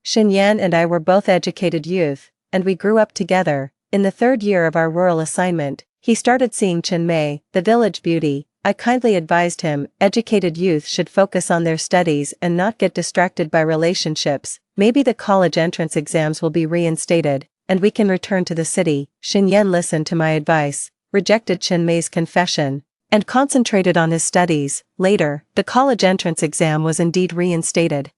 Xinyan and I were both educated youth, and we grew up together. In the third year of our rural assignment, he started seeing Chenmei, the village beauty. I kindly advised him, educated youth should focus on their studies and not get distracted by relationships. Maybe the college entrance exams will be reinstated, and we can return to the city. Xinyan listened to my advice, rejected Chenmei's confession, and concentrated on his studies. Later, the college entrance exam was indeed reinstated,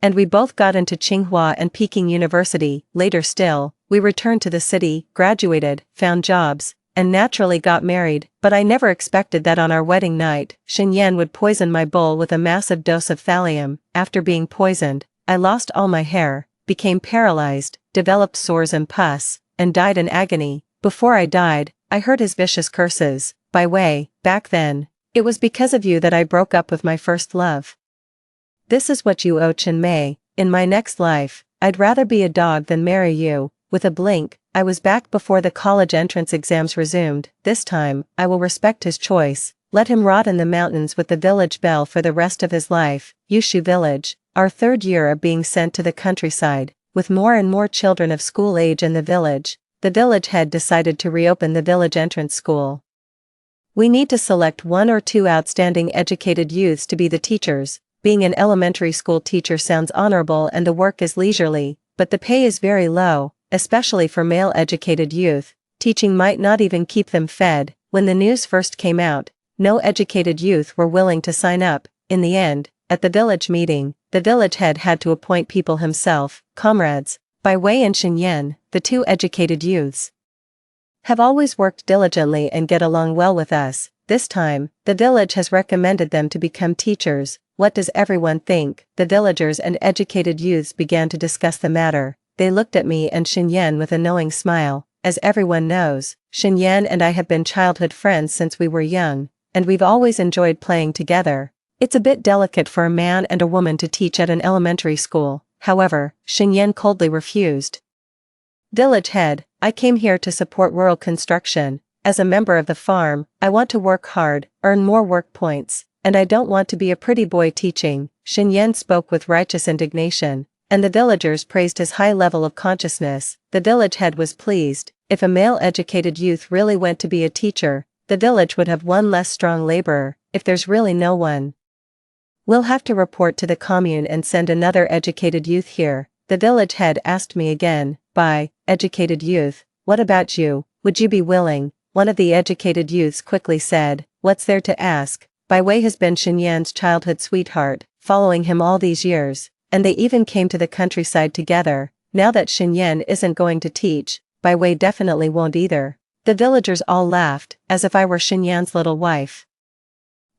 and we both got into Tsinghua and Peking University. Later still, we returned to the city, graduated, found jobs, and naturally got married. But I never expected that on our wedding night, Xinyan would poison my bowl with a massive dose of thallium. After being poisoned, I lost all my hair, became paralyzed, developed sores and pus, and died in agony. Before I died, I heard his vicious curses. By way, back then, it was because of you that I broke up with my first love. This is what you owe Chenmei. In my next life, I'd rather be a dog than marry you. With a blink, I was back before the college entrance exams resumed. This time, I will respect his choice. Let him rot in the mountains with the village belle for the rest of his life. Yushu Village, our third year of being sent to the countryside, with more and more children of school age in the village head decided to reopen the village entrance school. We need to select 1 or 2 outstanding educated youths to be the teachers. Being an elementary school teacher sounds honorable and the work is leisurely, but the pay is very low, especially for male educated youth. Teaching might not even keep them fed. When the news first came out, no educated youth were willing to sign up. In the end, at the village meeting, the village head had to appoint people himself. Comrades, Bai Wei and Xinyan, the 2 educated youths, have always worked diligently and get along well with us. This time, the village has recommended them to become teachers. What does everyone think? The villagers and educated youths began to discuss the matter. They looked at me and Xinyan with a knowing smile. As everyone knows, Xinyan and I have been childhood friends since we were young, and we've always enjoyed playing together. It's a bit delicate for a man and a woman to teach at an elementary school. However, Xinyan coldly refused. Village head, I came here to support rural construction. As a member of the farm, I want to work hard, earn more work points, and I don't want to be a pretty boy teaching. Xinyan spoke with righteous indignation, and the villagers praised his high level of consciousness. The village head was pleased. If a male educated youth really went to be a teacher, the village would have one less strong laborer. If there's really no one, we'll have to report to the commune and send another educated youth here. The village head asked me again, By educated youth, what about you? Would you be willing? One of the educated youths quickly said, What's there to ask? Bai Wei has been Xinyan's childhood sweetheart, following him all these years, and they even came to the countryside together. Now that Xinyan isn't going to teach, Bai Wei definitely won't either. The villagers all laughed, as if I were Xinyan's little wife,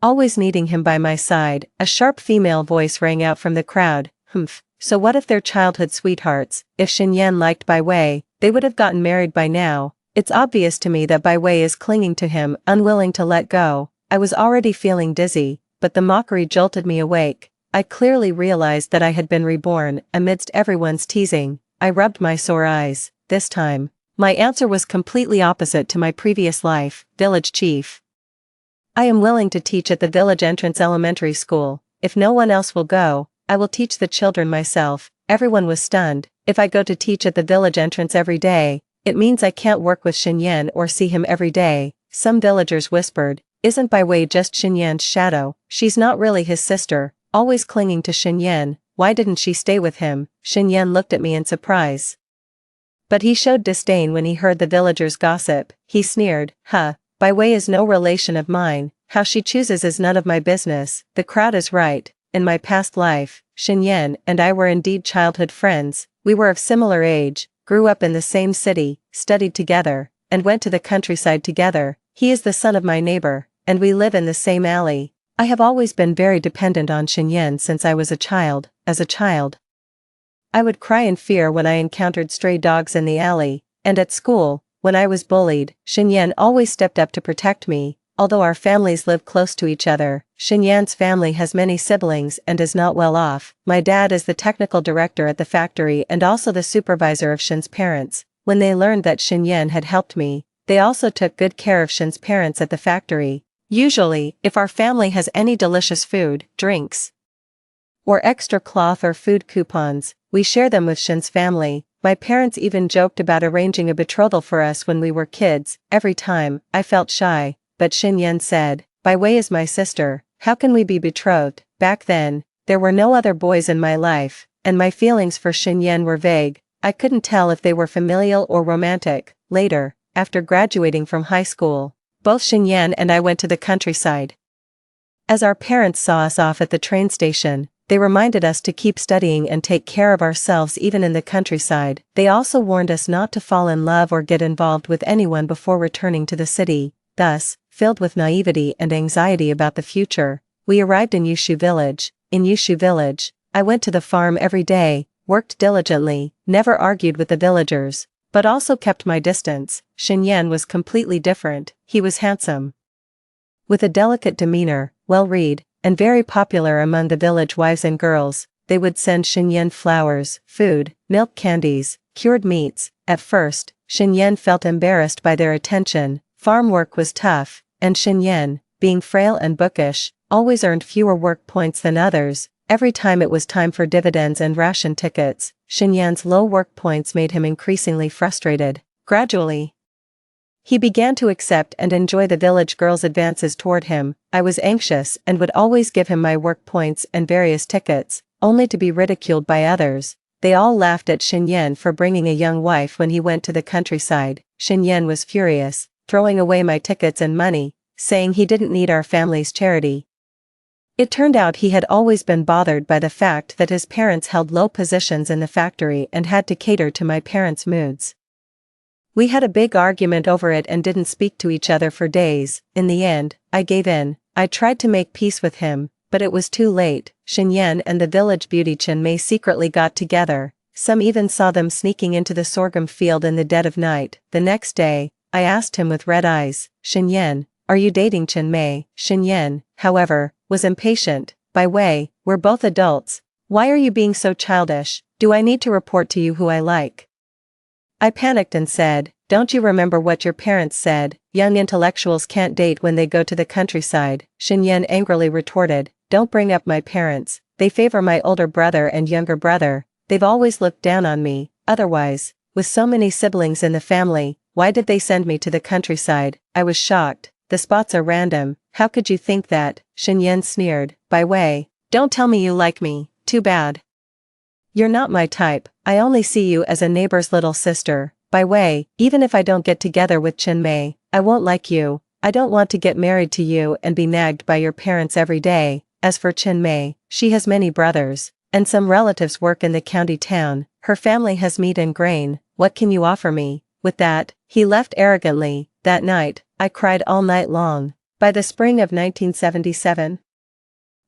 always needing him by my side. A sharp female voice rang out from the crowd, Humph, so what if they're childhood sweethearts? If Xinyan liked Bai Wei, they would have gotten married by now. It's obvious to me that Bai Wei is clinging to him, unwilling to let go. I was already feeling dizzy, but the mockery jolted me awake. I clearly realized that I had been reborn. Amidst everyone's teasing, I rubbed my sore eyes. This time, my answer was completely opposite to my previous life. Village chief, I am willing to teach at the village entrance elementary school. If no one else will go, I will teach the children myself. Everyone was stunned. If I go to teach at the village entrance every day, it means I can't work with Xinyan or see him every day. Some villagers whispered, Isn't Bai Wei just Xinyan's shadow? She's not really his sister, always clinging to Xinyan. Why didn't she stay with him? Xinyan looked at me in surprise, but he showed disdain when he heard the villagers' gossip. He sneered, Bai Wei is no relation of mine. How she chooses is none of my business. The crowd is right. In my past life, Xinyan and I were indeed childhood friends. We were of similar age, grew up in the same city, studied together, and went to the countryside together. He is the son of my neighbor, and we live in the same alley. I have always been very dependent on Xinyan since I was a child. As a child, I would cry in fear when I encountered stray dogs in the alley, and at school, when I was bullied, Xinyan always stepped up to protect me. Although our families live close to each other, Xinyan's family has many siblings and is not well off. My dad is the technical director at the factory and also the supervisor of Shin's parents. When they learned that Xinyan had helped me, they also took good care of Shin's parents at the factory. Usually, if our family has any delicious food, drinks, or extra cloth or food coupons, we share them with Shin's family. My parents even joked about arranging a betrothal for us when we were kids. Every time, I felt shy, but Shin Yan said, Bai Wei is my sister, how can we be betrothed? Back then, there were no other boys in my life, and my feelings for Shin Yan were vague. I couldn't tell if they were familial or romantic. Later, after graduating from high school, both Shin Yan and I went to the countryside. As our parents saw us off at the train station, they reminded us to keep studying and take care of ourselves even in the countryside. They also warned us not to fall in love or get involved with anyone before returning to the city. Thus, filled with naivety and anxiety about the future, we arrived in Yushu village. In Yushu village, I went to the farm every day, worked diligently, never argued with the villagers, but also kept my distance. Shin Yan was completely different. He was handsome, with a delicate demeanor, well-read, and very popular among the village wives and girls. They would send Shin Yan flowers, food, milk candies, cured meats. At first, Shin Yan felt embarrassed by their attention. Farm work was tough, and Shin Yan, being frail and bookish, always earned fewer work points than others. Every time it was time for dividends and ration tickets, Shin Yan's low work points made him increasingly frustrated. Gradually, he began to accept and enjoy the village girls' advances toward him. I was anxious and would always give him my work points and various tickets, only to be ridiculed by others. They all laughed at Shin Yan for bringing a young wife when he went to the countryside. Shin Yan was furious, throwing away my tickets and money, saying he didn't need our family's charity. It turned out he had always been bothered by the fact that his parents held low positions in the factory and had to cater to my parents' moods. We had a big argument over it and didn't speak to each other for days. In the end, I gave in. I tried to make peace with him, but it was too late. Shin Yan and the village beauty Chen Mei secretly got together. Some even saw them sneaking into the sorghum field in the dead of night. The next day, I asked him with red eyes, Shin Yan, are you dating Chen Mei? Shin Yan, however, was impatient. Bai Wei, we're both adults. Why are you being so childish? Do I need to report to you who I like? I panicked and said, don't you remember what your parents said? Young intellectuals can't date when they go to the countryside. Shin Yan angrily retorted, don't bring up my parents. They favor my older brother and younger brother. They've always looked down on me. Otherwise, with so many siblings in the family, why did they send me to the countryside? I was shocked. The spots are random. How could you think that? Shin Yan sneered. Bai Wei, don't tell me you like me. Too bad. You're not my type. I only see you as a neighbor's little sister. Bai Wei, even if I don't get together with Chen Mei, I won't like you. I don't want to get married to you and be nagged by your parents every day. As for Chen Mei, she has many brothers, and some relatives work in the county town. Her family has meat and grain. What can you offer me? With that, he left arrogantly. That night, I cried all night long. By the spring of 1977,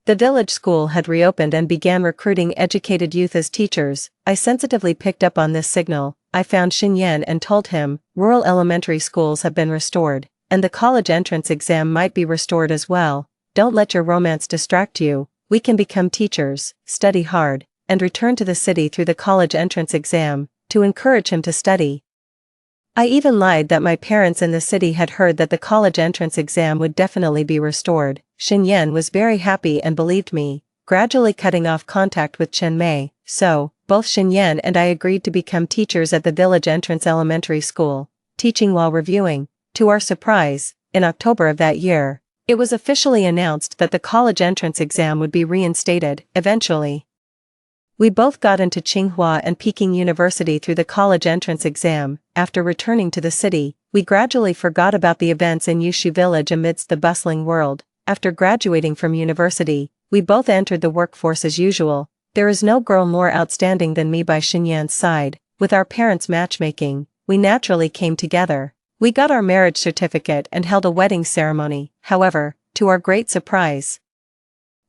the village school had reopened and began recruiting educated youth as teachers. I sensitively picked up on this signal. I found Shin Yan and told him, rural elementary schools have been restored, and the college entrance exam might be restored as well. Don't let your romance distract you. We can become teachers, study hard, and return to the city through the college entrance exam. To encourage him to study, I even lied that my parents in the city had heard that the college entrance exam would definitely be restored. Shin Yan was very happy and believed me, gradually cutting off contact with Chen Mei. So, both Shin Yan and I agreed to become teachers at the village entrance elementary school, teaching while reviewing. To our surprise, in October of that year, it was officially announced that the college entrance exam would be reinstated. Eventually, we both got into Tsinghua and Peking University through the college entrance exam. After returning to the city, we gradually forgot about the events in Yushu village amidst the bustling world. After graduating from university, we both entered the workforce as usual. There is no girl more outstanding than me by Shin Yan's side. With our parents' matchmaking, we naturally came together. We got our marriage certificate and held a wedding ceremony. However, to our great surprise,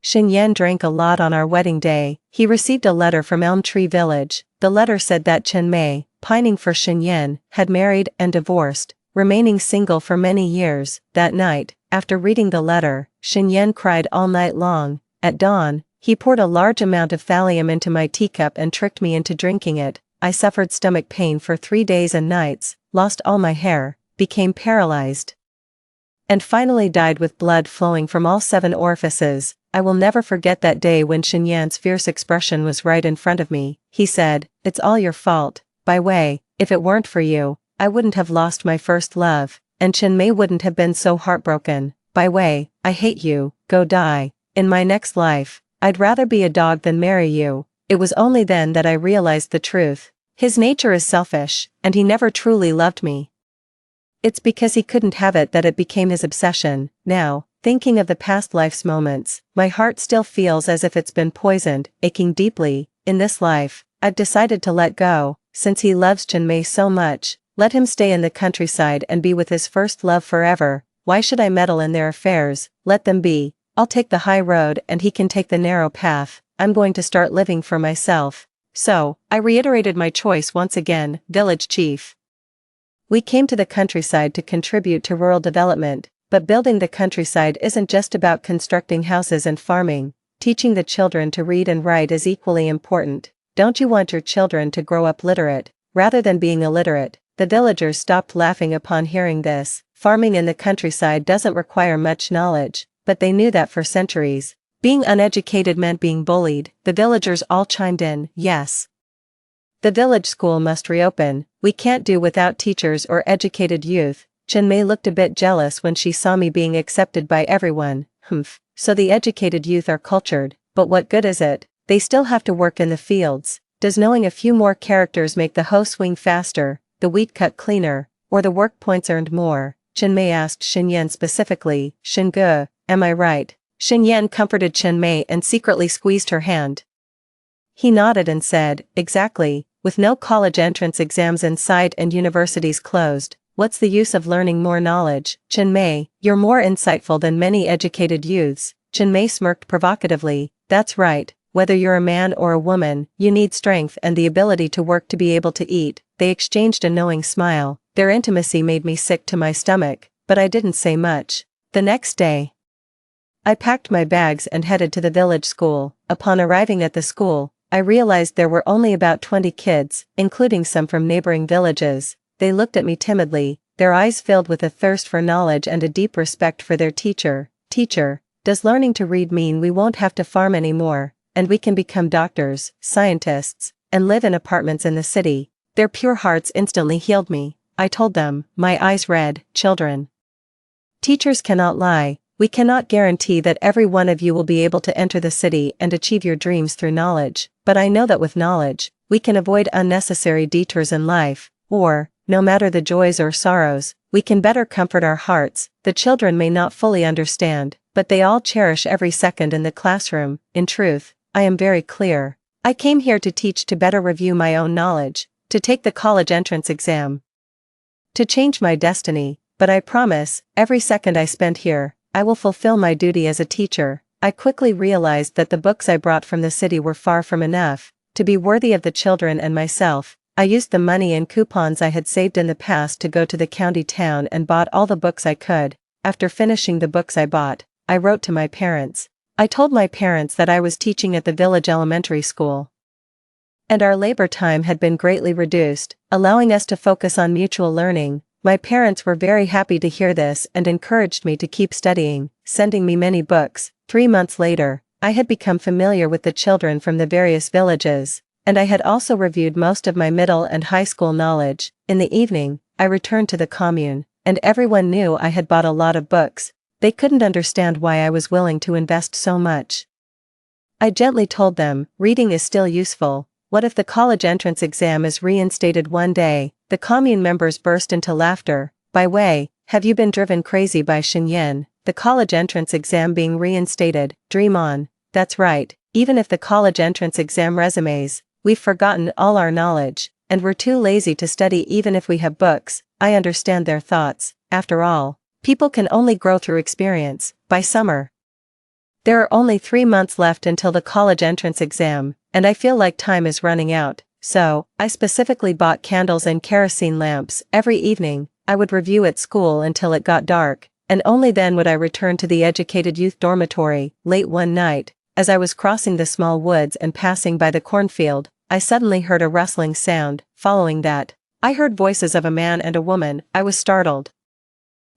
Shin Yan drank a lot on our wedding day. He received a letter from Elm Tree Village. The letter said that Chen Mei, pining for Shin Yan, had married and divorced, remaining single for many years. That night, after reading the letter, Shin Yan cried all night long. At dawn, he poured a large amount of thallium into my teacup and tricked me into drinking it. I suffered stomach pain for 3 days and nights, lost all my hair, became paralyzed, and finally died with blood flowing from all 7 orifices. I will never forget that day when Xinyan's fierce expression was right in front of me. He said, "It's all your fault. By way, if it weren't for you, I wouldn't have lost my first love, and Chinmei wouldn't have been so heartbroken. By way, I hate you, go die. In my next life, I'd rather be a dog than marry you." It was only then that I realized the truth. His nature is selfish, and he never truly loved me. It's because he couldn't have it that it became his obsession. Now, thinking of the past life's moments, my heart still feels as if it's been poisoned, aching deeply. In this life, I've decided to let go. Since he loves Chinmei so much, let him stay in the countryside and be with his first love forever. Why should I meddle in their affairs? Let them be. I'll take the high road and he can take the narrow path. I'm going to start living for myself. So, I reiterated my choice once again, village chief. We came to the countryside to contribute to rural development, but building the countryside isn't just about constructing houses and farming. Teaching the children to read and write is equally important. Don't you want your children to grow up literate, rather than being illiterate? The villagers stopped laughing upon hearing this. Farming in the countryside doesn't require much knowledge, but they knew that for centuries. Being uneducated meant being bullied. The villagers all chimed in, yes. The village school must reopen. We can't do without teachers or educated youth. Chinmei looked a bit jealous when she saw me being accepted by everyone. So the educated youth are cultured, but what good is it? They still have to work in the fields. Does knowing a few more characters make the hoe swing faster, the wheat cut cleaner, or the work points earned more? Chinmei asked Xinyan specifically. Xinge, am I right? Xinyan comforted Chinmei and secretly squeezed her hand. He nodded and said, exactly. With no college entrance exams in sight and universities closed, what's the use of learning more knowledge? Chinmei, you're more insightful than many educated youths. Chinmei smirked provocatively. That's right. Whether you're a man or a woman, you need strength and the ability to work to be able to eat. They exchanged a knowing smile. Their intimacy made me sick to my stomach, but I didn't say much. The next day, I packed my bags and headed to the village school. Upon arriving at the school, I realized there were only about 20 kids, including some from neighboring villages. They looked at me timidly, their eyes filled with a thirst for knowledge and a deep respect for their teacher. Teacher, does learning to read mean we won't have to farm anymore, and we can become doctors, scientists, and live in apartments in the city? Their pure hearts instantly healed me. I told them, my eyes red, children. Teachers cannot lie. We cannot guarantee that every one of you will be able to enter the city and achieve your dreams through knowledge, but I know that with knowledge, we can avoid unnecessary detours in life, or, no matter the joys or sorrows, we can better comfort our hearts. The children may not fully understand, but they all cherish every second in the classroom. In truth, I am very clear. I came here to teach, to better review my own knowledge, to take the college entrance exam, to change my destiny, but I promise, every second I spend here, I will fulfill my duty as a teacher. I quickly realized that the books I brought from the city were far from enough to be worthy of the children and myself. I used the money and coupons I had saved in the past to go to the county town and bought all the books I could. After finishing the books I bought, I wrote to my parents. I told my parents that I was teaching at the village elementary school, and our labor time had been greatly reduced, allowing us to focus on mutual learning. My parents were very happy to hear this and encouraged me to keep studying, sending me many books. 3 months later, I had become familiar with the children from the various villages, and I had also reviewed most of my middle and high school knowledge. In the evening, I returned to the commune, and everyone knew I had bought a lot of books. They couldn't understand why I was willing to invest so much. I gently told them, reading is still useful. What if the college entrance exam is reinstated one day? The commune members burst into laughter. By way, have you been driven crazy by Xinyan? The college entrance exam being reinstated? Dream on. That's right, even if the college entrance exam resumes, we've forgotten all our knowledge, and we're too lazy to study even if we have books. I understand their thoughts. After all, people can only grow through experience. By summer, there are only 3 months left until the college entrance exam, and I feel like time is running out. So, I specifically bought candles and kerosene lamps. Every evening, I would review at school until it got dark, and only then would I return to the educated youth dormitory. Late one night, as I was crossing the small woods and passing by the cornfield, I suddenly heard a rustling sound. Following that, I heard voices of a man and a woman. I was startled.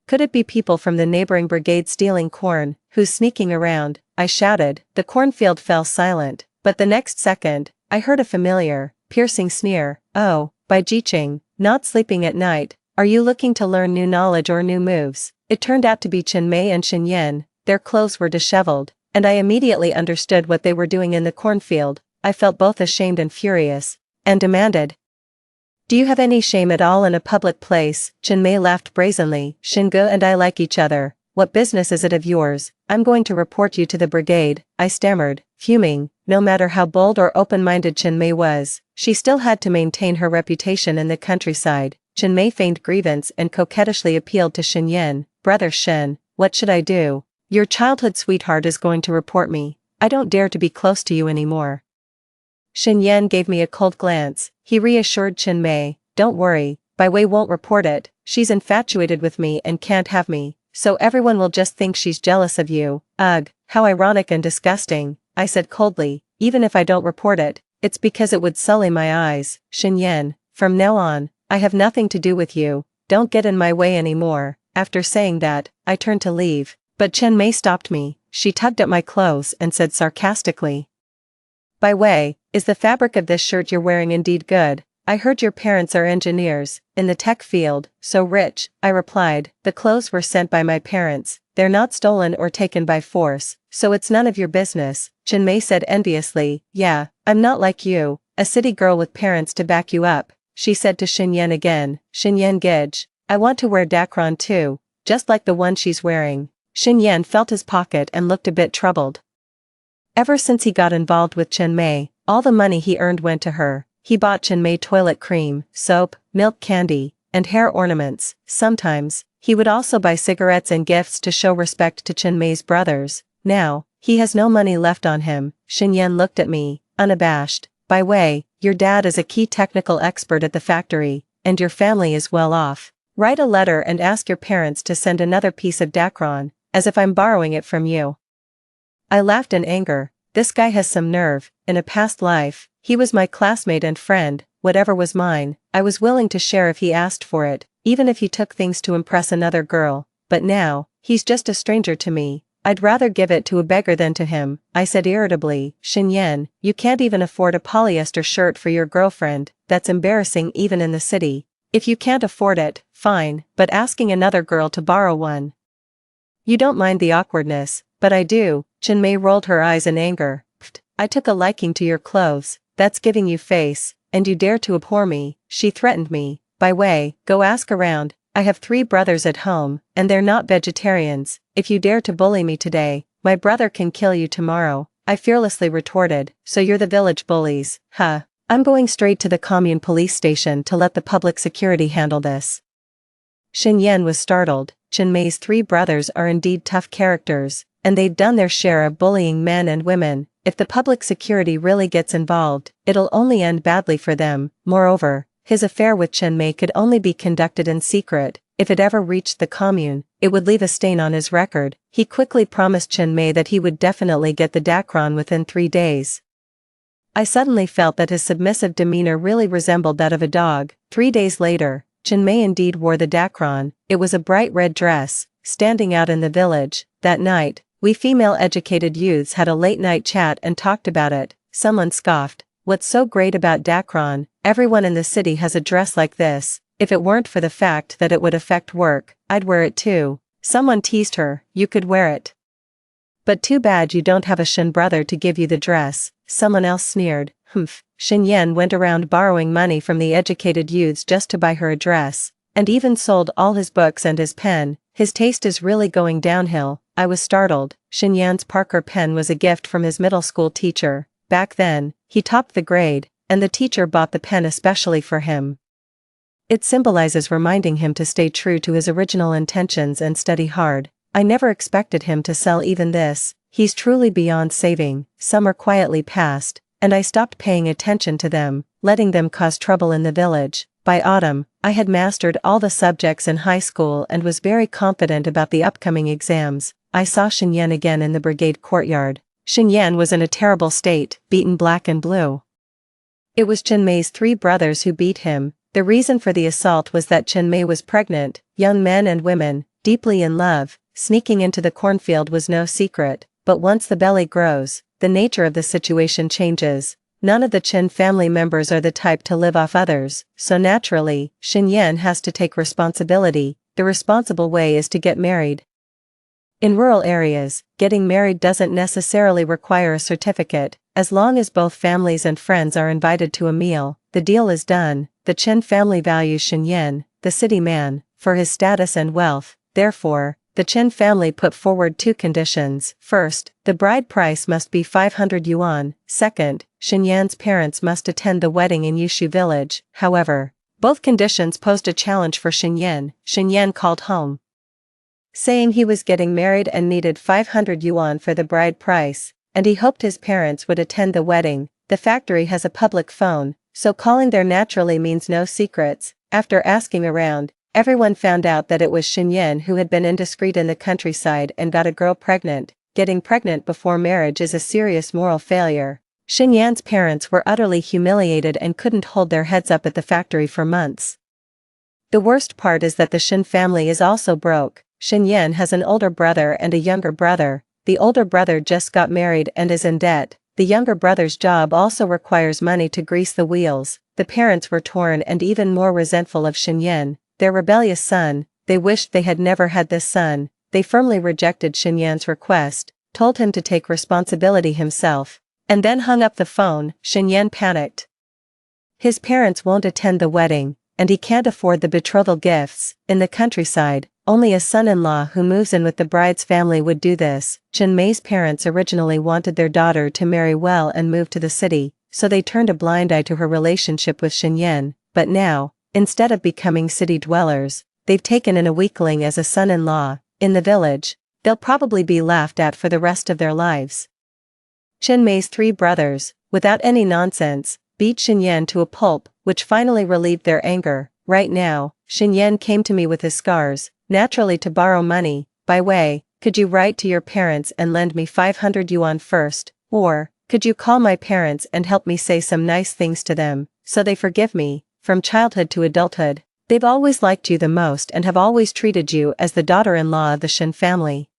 Could it be people from the neighboring brigade stealing corn? Who's sneaking around? I shouted. The cornfield fell silent, but the next second, I heard a familiar, piercing sneer. Oh, by Jiqing, not sleeping at night, are you looking to learn new knowledge or new moves? It turned out to be Chen Mei and Xin Yan. Their clothes were disheveled, and I immediately understood what they were doing in the cornfield. I felt both ashamed and furious, and demanded, "Do you have any shame at all in a public place?" Chen Mei laughed brazenly. "Xinge and I like each other. What business is it of yours? I'm going to report you to the brigade," I stammered, fuming. No matter how bold or open-minded Chen Mei was, she still had to maintain her reputation in the countryside. Chen Mei feigned grievance and coquettishly appealed to Xin Yan. "Brother Shen, what should I do? Your childhood sweetheart is going to report me. I don't dare to be close to you anymore." Xin Yan gave me a cold glance. He reassured Chen Mei, "Don't worry, Bai Wei won't report it. She's infatuated with me and can't have me, so everyone will just think she's jealous of you." "Ugh, how ironic and disgusting," I said coldly. "Even if I don't report it, it's because it would sully my eyes." "Xin Yan, from now on, I have nothing to do with you. Don't get in my way anymore." After saying that, I turned to leave, but Chen Mei stopped me. She tugged at my clothes and said sarcastically, "Bai Wei, is the fabric of this shirt you're wearing indeed good? I heard your parents are engineers, in the tech field, so rich." I replied, "The clothes were sent by my parents, they're not stolen or taken by force, so it's none of your business." Chen Mei said enviously, "Yeah, I'm not like you, a city girl with parents to back you up." She said to Xin Yan again, "Xin Yan Gij, I want to wear dacron too, just like the one she's wearing." Xin Yan felt his pocket and looked a bit troubled. Ever since he got involved with Chen Mei, all the money he earned went to her. He bought Chen Mei toilet cream, soap, milk candy, and hair ornaments. Sometimes, he would also buy cigarettes and gifts to show respect to Chen Mei's brothers. Now, he has no money left on him. Xin Yan looked at me, unabashed. "Bai Wei, your dad is a key technical expert at the factory, and your family is well off. Write a letter and ask your parents to send another piece of dacron, as if I'm borrowing it from you." I laughed in anger. This guy has some nerve. In a past life, he was my classmate and friend. Whatever was mine, I was willing to share if he asked for it, even if he took things to impress another girl. But now, he's just a stranger to me. I'd rather give it to a beggar than to him. I said irritably, "Xin Yan, you can't even afford a polyester shirt for your girlfriend. That's embarrassing even in the city. If you can't afford it, fine, but asking another girl to borrow one. You don't mind the awkwardness, but I do." Chen Mei rolled her eyes in anger. "Pfft, I took a liking to your clothes, that's giving you face, and you dare to abhor me." She threatened me. "Bai Wei, go ask around. I have 3 brothers at home, and they're not vegetarians. If you dare to bully me today, my brother can kill you tomorrow." I fearlessly retorted, "So you're the village bullies, huh? I'm going straight to the commune police station to let the public security handle this." Xin Yan was startled. Chen Mei's 3 brothers are indeed tough characters, and they'd done their share of bullying men and women. If the public security really gets involved, it'll only end badly for them. Moreover, his affair with Chen Mei could only be conducted in secret. If it ever reached the commune, it would leave a stain on his record. He quickly promised Chen Mei that he would definitely get the dacron within 3 days. I suddenly felt that his submissive demeanor really resembled that of a dog. 3 days later, Chen Mei indeed wore the dacron. It was a bright red dress, standing out in the village. That night, we female educated youths had a late-night chat and talked about it. Someone scoffed, "What's so great about dacron? Everyone in the city has a dress like this. If it weren't for the fact that it would affect work, I'd wear it too." Someone teased her, "You could wear it. But too bad you don't have a Shen brother to give you the dress." Someone else sneered, "Humph." Xin Yan went around borrowing money from the educated youths just to buy her a dress, and even sold all his books and his pen. His taste is really going downhill. I was startled. Xin Yan's Parker pen was a gift from his middle school teacher. Back then, he topped the grade, and the teacher bought the pen especially for him. It symbolizes reminding him to stay true to his original intentions and study hard. I never expected him to sell even this. He's truly beyond saving. Summer quietly passed, and I stopped paying attention to them, letting them cause trouble in the village. By autumn, I had mastered all the subjects in high school and was very confident about the upcoming exams. I saw Xin Yan again in the brigade courtyard. Xin Yan was in a terrible state, beaten black and blue. It was Chen Mei's 3 brothers who beat him. The reason for the assault was that Chen Mei was pregnant. Young men and women, deeply in love. Sneaking into the cornfield was no secret, but once the belly grows, the nature of the situation changes. None of the Chen family members are the type to live off others, so naturally, Xinyan has to take responsibility. The responsible way is to get married. In rural areas, getting married doesn't necessarily require a certificate. As long as both families and friends are invited to a meal, the deal is done. The Chen family values Xinyan, the city man, for his status and wealth. Therefore, the Chen family put forward 2 conditions. First, the bride price must be 500 yuan. Second, Xinyan's parents must attend the wedding in Yushu village. However, both conditions posed a challenge for Xinyan. Xinyan called home, saying he was getting married and needed 500 yuan for the bride price, and he hoped his parents would attend the wedding. The factory has a public phone, so calling there naturally means no secrets. After asking around, everyone found out that it was Xinyan who had been indiscreet in the countryside and got a girl pregnant. Getting pregnant before marriage is a serious moral failure. Xinyan's parents were utterly humiliated and couldn't hold their heads up at the factory for months. The worst part is that the Xin family is also broke. Xinyan has an older brother and a younger brother. The older brother just got married and is in debt. The younger brother's job also requires money to grease the wheels. The parents were torn and even more resentful of Xinyan, their rebellious son. They wished they had never had this son. They firmly rejected Xinyan's request, told him to take responsibility himself, and then hung up the phone. Xinyan panicked. His parents won't attend the wedding, and he can't afford the betrothal gifts. In the countryside, only a son-in-law who moves in with the bride's family would do this. Chen Mei's parents originally wanted their daughter to marry well and move to the city, so they turned a blind eye to her relationship with Xinyan. But now, instead of becoming city dwellers, they've taken in a weakling as a son-in-law. In the village, they'll probably be laughed at for the rest of their lives. Chen Mei's 3 brothers, without any nonsense, beat Xinyan to a pulp, which finally relieved their anger. Right now, Xinyan came to me with his scars, naturally to borrow money. By way, could you write to your parents and lend me 500 yuan first, or, could you call my parents and help me say some nice things to them, so they forgive me? From childhood to adulthood, they've always liked you the most and have always treated you as the daughter-in-law of the Shin family.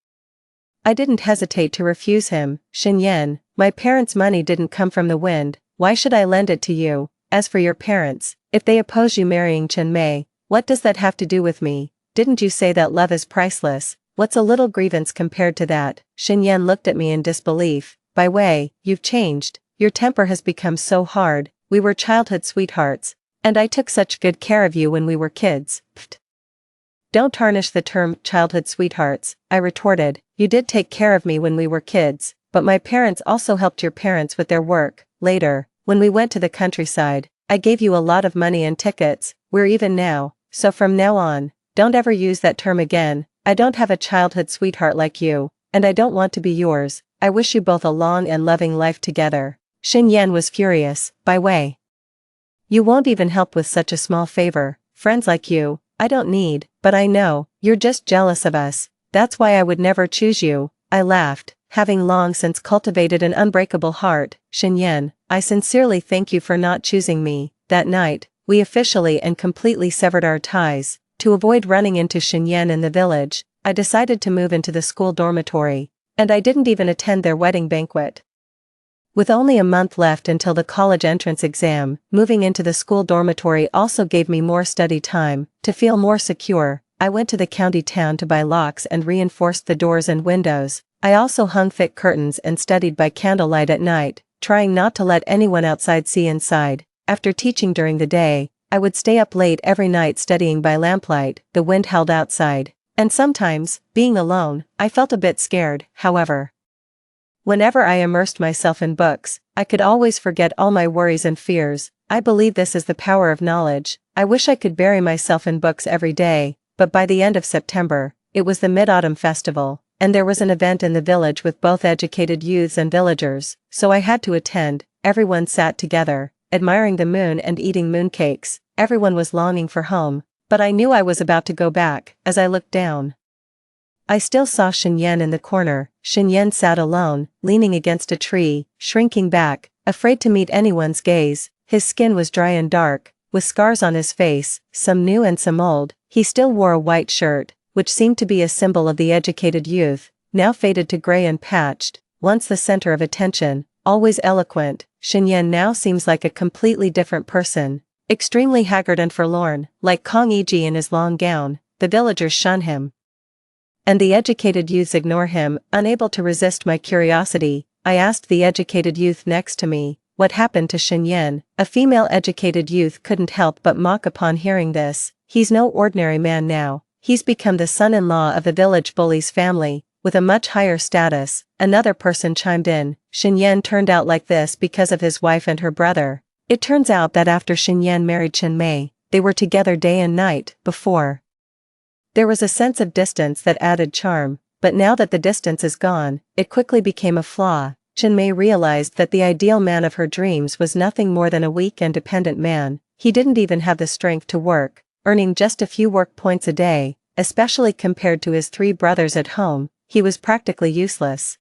I didn't hesitate to refuse him. Xinyan, my parents' money didn't come from the wind. Why should I lend it to you? As for your parents, if they oppose you marrying Chen Mei, what does that have to do with me? Didn't you say that love is priceless? What's a little grievance compared to that? Xinyan looked at me in disbelief. By way, you've changed. Your temper has become so hard. We were childhood sweethearts, and I took such good care of you when we were kids. Pfft. Don't tarnish the term childhood sweethearts, I retorted. You did take care of me when we were kids, but my parents also helped your parents with their work. Later, when we went to the countryside, I gave you a lot of money and tickets. We're even now, so from now on, don't ever use that term again. I don't have a childhood sweetheart like you, and I don't want to be yours. I wish you both a long and loving life together. Xinyan was furious. By way, you won't even help with such a small favor. Friends like you, I don't need, but I know, you're just jealous of us. That's why I would never choose you. I laughed, having long since cultivated an unbreakable heart. Xinyan, I sincerely thank you for not choosing me. That night, we officially and completely severed our ties. To avoid running into Xinyan in the village, I decided to move into the school dormitory, and I didn't even attend their wedding banquet. With only a month left until the college entrance exam, moving into the school dormitory also gave me more study time. To feel more secure, I went to the county town to buy locks and reinforced the doors and windows. I also hung thick curtains and studied by candlelight at night, trying not to let anyone outside see inside. After teaching during the day, I would stay up late every night studying by lamplight. The wind howled outside, and sometimes, being alone, I felt a bit scared. However, whenever I immersed myself in books, I could always forget all my worries and fears. I believe this is the power of knowledge. I wish I could bury myself in books every day, but by the end of September, it was the Mid-Autumn Festival, and there was an event in the village with both educated youths and villagers, so I had to attend. Everyone sat together, admiring the moon and eating mooncakes. Everyone was longing for home, but I knew I was about to go back. As I looked down, I still saw Xinyan in the corner. Xinyan sat alone, leaning against a tree, shrinking back, afraid to meet anyone's gaze. His skin was dry and dark, with scars on his face, some new and some old. He still wore a white shirt, which seemed to be a symbol of the educated youth, now faded to gray and patched. Once the center of attention, always eloquent, Xinyan now seems like a completely different person. Extremely haggard and forlorn, like Kong Yiji in his long gown. The villagers shun him, and the educated youths ignore him. Unable to resist my curiosity, I asked the educated youth next to me, what happened to Xinyan? A female educated youth couldn't help but mock upon hearing this. He's no ordinary man now. He's become the son-in-law of the village bully's family, with a much higher status. Another person chimed in, Xinyan turned out like this because of his wife and her brother. It turns out that after Xinyan married Chen Mei, they were together day and night. Before, there was a sense of distance that added charm, but now that the distance is gone, it quickly became a flaw. Chen Mei realized that the ideal man of her dreams was nothing more than a weak and dependent man. He didn't even have the strength to work, earning just a few work points a day, especially compared to his 3 brothers at home. He was practically useless.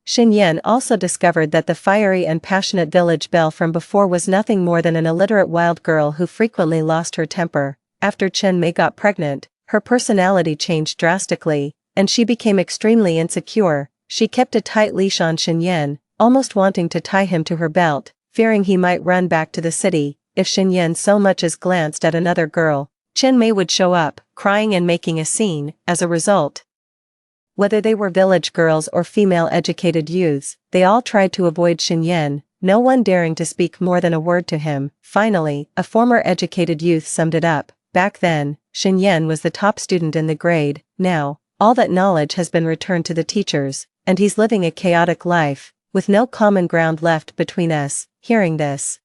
Xinyan also discovered that the fiery and passionate village belle from before was nothing more than an illiterate wild girl who frequently lost her temper. After Chen Mei got pregnant, her personality changed drastically, and she became extremely insecure. She kept a tight leash on Xinyan, almost wanting to tie him to her belt, fearing he might run back to the city. If Xinyan so much as glanced at another girl, Chen Mei would show up, crying and making a scene. As a result, whether they were village girls or female educated youths, they all tried to avoid Xinyan, no one daring to speak more than a word to him. Finally, a former educated youth summed it up. Back then, Xinyan was the top student in the grade. Now, all that knowledge has been returned to the teachers, and he's living a chaotic life, with no common ground left between us. Hearing this,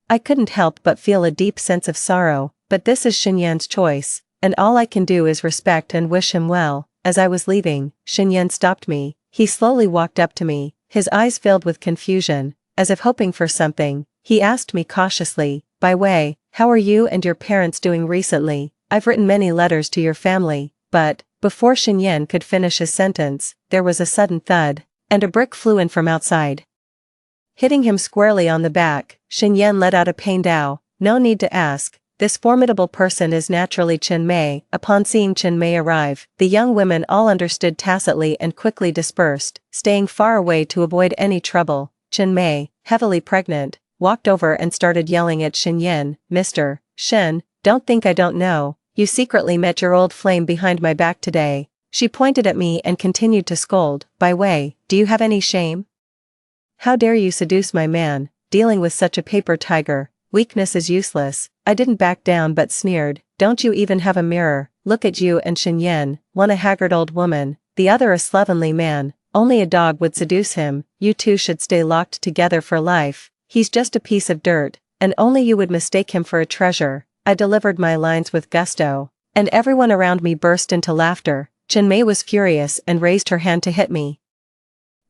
I couldn't help but feel a deep sense of sorrow, but this is Xinyan's choice, and all I can do is respect and wish him well. As I was leaving, Xinyan stopped me. He slowly walked up to me, his eyes filled with confusion, as if hoping for something. He asked me cautiously, by way, how are you and your parents doing recently? I've written many letters to your family, but, before Xinyan could finish his sentence, there was a sudden thud, and a brick flew in from outside, hitting him squarely on the back. Xinyan let out a pained ow. No need to ask. This formidable person is naturally Chen Mei. Upon seeing Chen Mei arrive, the young women all understood tacitly and quickly dispersed, staying far away to avoid any trouble. Chen Mei, heavily pregnant, walked over and started yelling at Xinyan, Mr. Shen, don't think I don't know. You secretly met your old flame behind my back today. She pointed at me and continued to scold, by way, do you have any shame? How dare you seduce my man, dealing with such a paper tiger? Weakness is useless. I didn't back down but sneered, don't you even have a mirror? Look at you and Xinyan, one a haggard old woman, the other a slovenly man. Only a dog would seduce him. You two should stay locked together for life. He's just a piece of dirt, and only you would mistake him for a treasure. I delivered my lines with gusto, and everyone around me burst into laughter. Chen Mei was furious and raised her hand to hit me,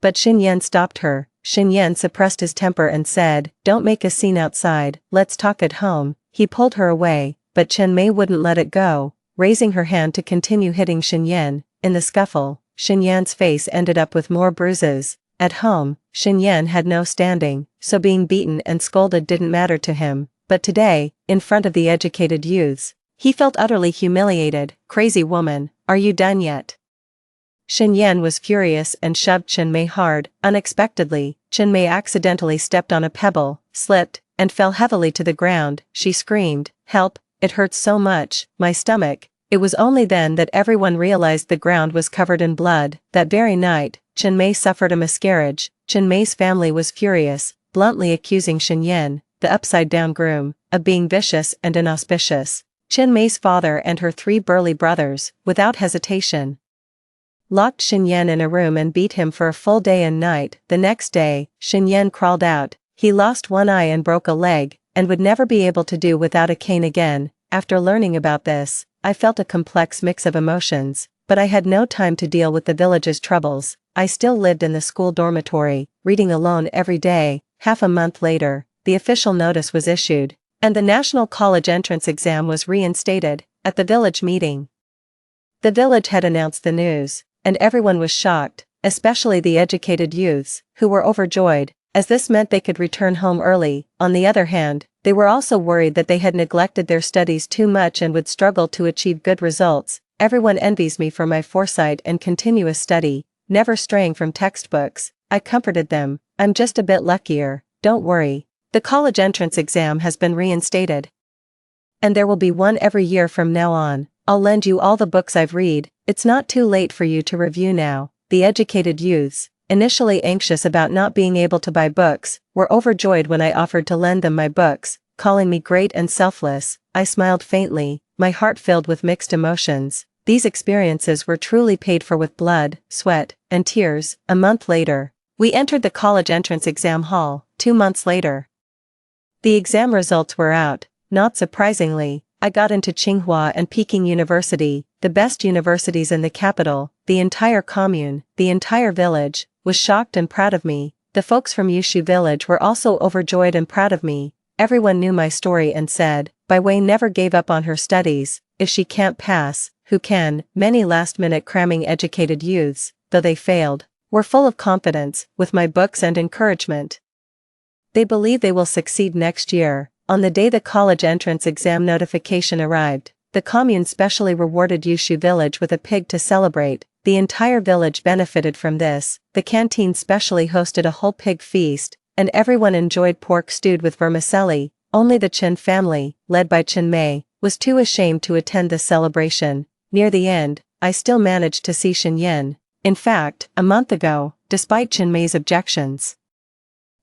but Xinyan stopped her. Xinyan suppressed his temper and said, don't make a scene outside, let's talk at home. He pulled her away, but Chen Mei wouldn't let it go, raising her hand to continue hitting Xinyan. In the scuffle, Xinyan's face ended up with more bruises. At home, Xinyan had no standing, so being beaten and scolded didn't matter to him. But today, in front of the educated youths, he felt utterly humiliated. Crazy woman, are you done yet? Xinyan was furious and shoved Chen Mei hard. Unexpectedly, Chen Mei accidentally stepped on a pebble, slipped, and fell heavily to the ground. She screamed, help, it hurts so much, my stomach. It was only then that everyone realized the ground was covered in blood. That very night, Chen Mei suffered a miscarriage. Chen Mei's family was furious, bluntly accusing Xinyan, the upside-down groom, of being vicious and inauspicious. Chen Mei's father and her 3 burly brothers, without hesitation, locked Xinyan in a room and beat him for a full day and night. The next day, Xinyan crawled out. He lost one eye and broke a leg, and would never be able to do without a cane again. After learning about this, I felt a complex mix of emotions, but I had no time to deal with the village's troubles. I still lived in the school dormitory, reading alone every day. Half a month later, the official notice was issued, and the national college entrance exam was reinstated. At the village meeting, the village had announced the news, and everyone was shocked, especially the educated youths, who were overjoyed, as this meant they could return home early. On the other hand, They were also worried that they had neglected their studies too much and would struggle to achieve good results. Everyone envies me for my foresight and continuous study, never straying from textbooks. I comforted them. I'm just a bit luckier, don't worry. The college entrance exam has been reinstated. And there will be one every year from now on. I'll lend you all the books I've read. It's not too late for you to review now. The educated youths, initially anxious about not being able to buy books, were overjoyed when I offered to lend them my books, calling me great and selfless. I smiled faintly, my heart filled with mixed emotions. These experiences were truly paid for with blood, sweat, and tears. A month later, we entered the college entrance exam hall. 2 months later, the exam results were out. Not surprisingly, I got into Tsinghua and Peking University, the best universities in the capital. The entire commune, the entire village, was shocked and proud of me. The folks from Yushu village were also overjoyed and proud of me. Everyone knew my story and said, Bai Wei never gave up on her studies. If she can't pass, who can? Many last-minute cramming educated youths, though they failed, were full of confidence, with my books and encouragement. They believe they will succeed next year. On the day the college entrance exam notification arrived, the commune specially rewarded Yushu village with a pig to celebrate. The entire village benefited from this. The canteen specially hosted a whole pig feast, and everyone enjoyed pork stewed with vermicelli. Only the Chen family, led by Chen Mei, was too ashamed to attend the celebration. Near the end, I still managed to see Shen Yan. In fact, a month ago, despite Chen Mei's objections,